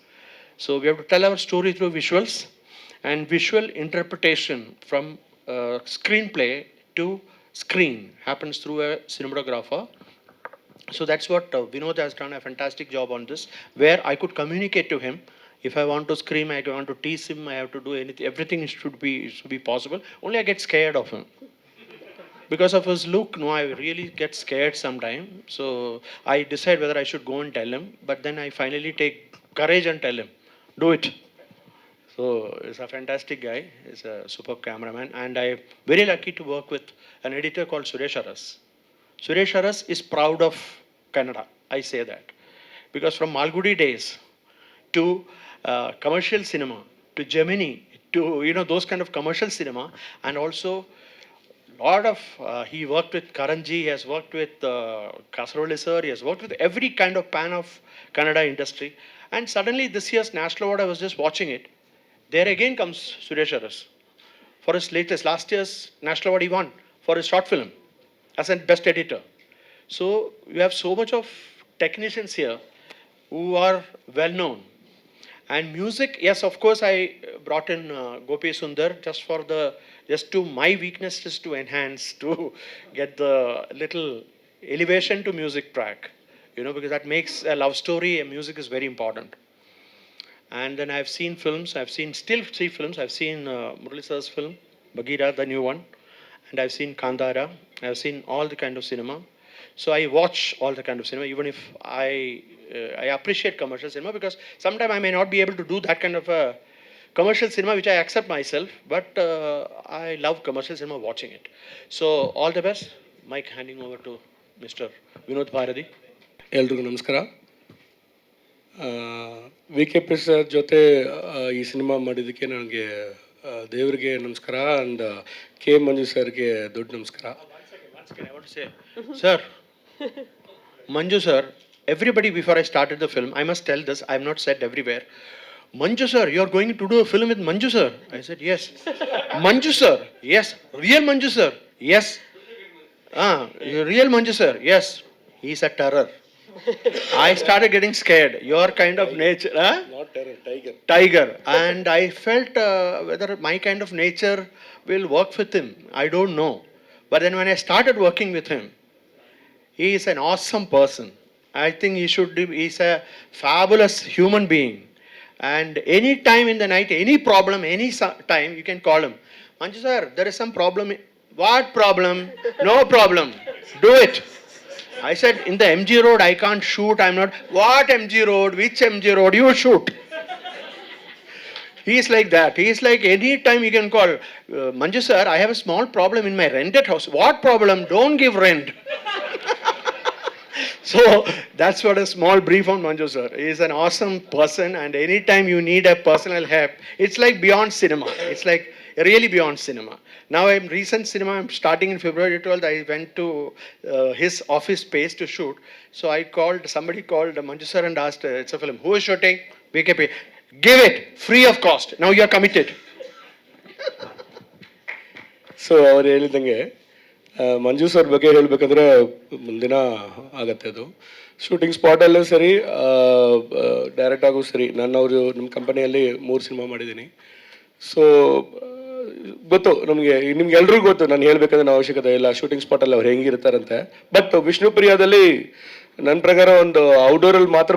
I: So we have to tell our story through visuals, and visual interpretation from screenplay to screen happens through a cinematographer. So that's what Vinod has done a fantastic job on this, where I could communicate to him. If I want to scream, I want to tease him, I have to do anything, everything should be possible. Only I get scared of him. Because of his look, no, I really get scared sometime. So I decide whether I should go and tell him, but then I finally take courage and tell him, do it. So he's a fantastic guy, he's a superb cameraman, and I'm very lucky to work with an editor called Suresh Aras. Suresh Aras is proud of Kannada, I say that. Because from Malgudi days to commercial cinema, to Gemini, to, you know, those kind of commercial cinema, and also lot of, he worked with Karanji, he has worked with Kasarole sir, he has worked with every kind of pan of Kannada industry. And suddenly this year's National Award, I was just watching it. There again comes Suresh Aras. for his latest, last year's National Award he won for his short film as a best editor. So you have so much of technicians here who are well known. And music, yes, of course, I brought in Gopi Sundar just to my weakness is to enhance, to get the little elevation to music track, you know, because that makes a love story, and music is very important. And then I've seen films, still see films. I've seen Murali Sir's film, Bagheera, the new one, and I've seen Kandara. I've seen all the kind of cinema. So I watch all the kind of cinema, even if I appreciate commercial cinema, because sometimes I may not be able to do that kind of a commercial cinema, which I accept myself, but I love commercial cinema watching it. So all the best. Mike handing over to Mr. Vinod Bharati.
J: ಎಲ್ರಿಗೂ ನಮಸ್ಕಾರ. V K Prasad ಜೊತೆ ಈ cinema ಮಾಡಿದ್ದಕ್ಕೆ ನನಗೆ ದೇವರಿಗೆ ನಮಸ್ಕಾರ and K ಮಂಜು ಸರ್ಗೆ ದೊಡ್ಡ ನಮಸ್ಕಾರ.
I: I want to say, sir, Manju sir, everybody before I started the film, I must tell this, I have not said everywhere, Manju sir, you are going to do a film with Manju sir? I said, yes. Manju sir, yes. Real Manju sir, yes. Real Manju sir, yes. He's a terror. I started getting scared. Your kind of nature,
J: Not terror, tiger.
I: tiger. And I felt whether my kind of nature will work with him. I don't know. But then when I started working with him, he is an awesome person. I think he's a fabulous human being. And any time in the night, any problem, any time, you can call him. Manju sir, there is some problem. What problem? No problem. Do it. I said, in the MG road, I can't shoot. I'm not. What MG road? Which MG road? You shoot. He is like that. He is like any time you can call. Manju sir, I have a small problem in my rented house. What problem? Don't give rent. So that's what a small brief on Manju sir. He is an awesome person, and anytime you need a personal help, it's like beyond cinema. It's like really beyond cinema. Now I'm recent cinema. I'm starting in February 12th. I went to his office space to shoot. So somebody called Manju sir and asked, it's a film. Who is shooting? BKP. Give it free of cost. Now you are committed.
J: So ಅವ್ರು ಹೇಳಿದಂಗೆ ಮಂಜು sir ಬಗ್ಗೆ ಹೇಳಬೇಕಂದ್ರೆ ಮುಂದಿನ ಆಗತ್ತೆ ಅದು. Shooting ಸ್ಪಾಟಲ್ಲೂ ಸರಿ, direct ಆಗೋ ಸರಿ. ಅವರು ನಮ್ಮ ಕಂಪನಿಯಲ್ಲಿ 3 ಸಿನಿಮಾ ಮಾಡಿದ್ದೀನಿ. ಸೊ ಗೊತ್ತು ನಿಮ್ಗೆಲ್ರಿಗೂ ಗೊತ್ತು, ನಾನು ಹೇಳ್ಬೇಕಂದ್ರೆ ಅವಶ್ಯಕತೆ ಇಲ್ಲ ಶೂಟಿಂಗ್ ಸ್ಪಾಟಲ್ಲಿ ಅವ್ರು ಹೆಂಗಿರ್ತಾರಂತೆ. ಬಟ್ ವಿಷ್ಣುಪ್ರಿಯಾದಲ್ಲಿ ನನ್ನ ಪ್ರಕಾರ ಒಂದು ಔಟ್ಡೋರಲ್ಲಿ ಮಾತ್ರ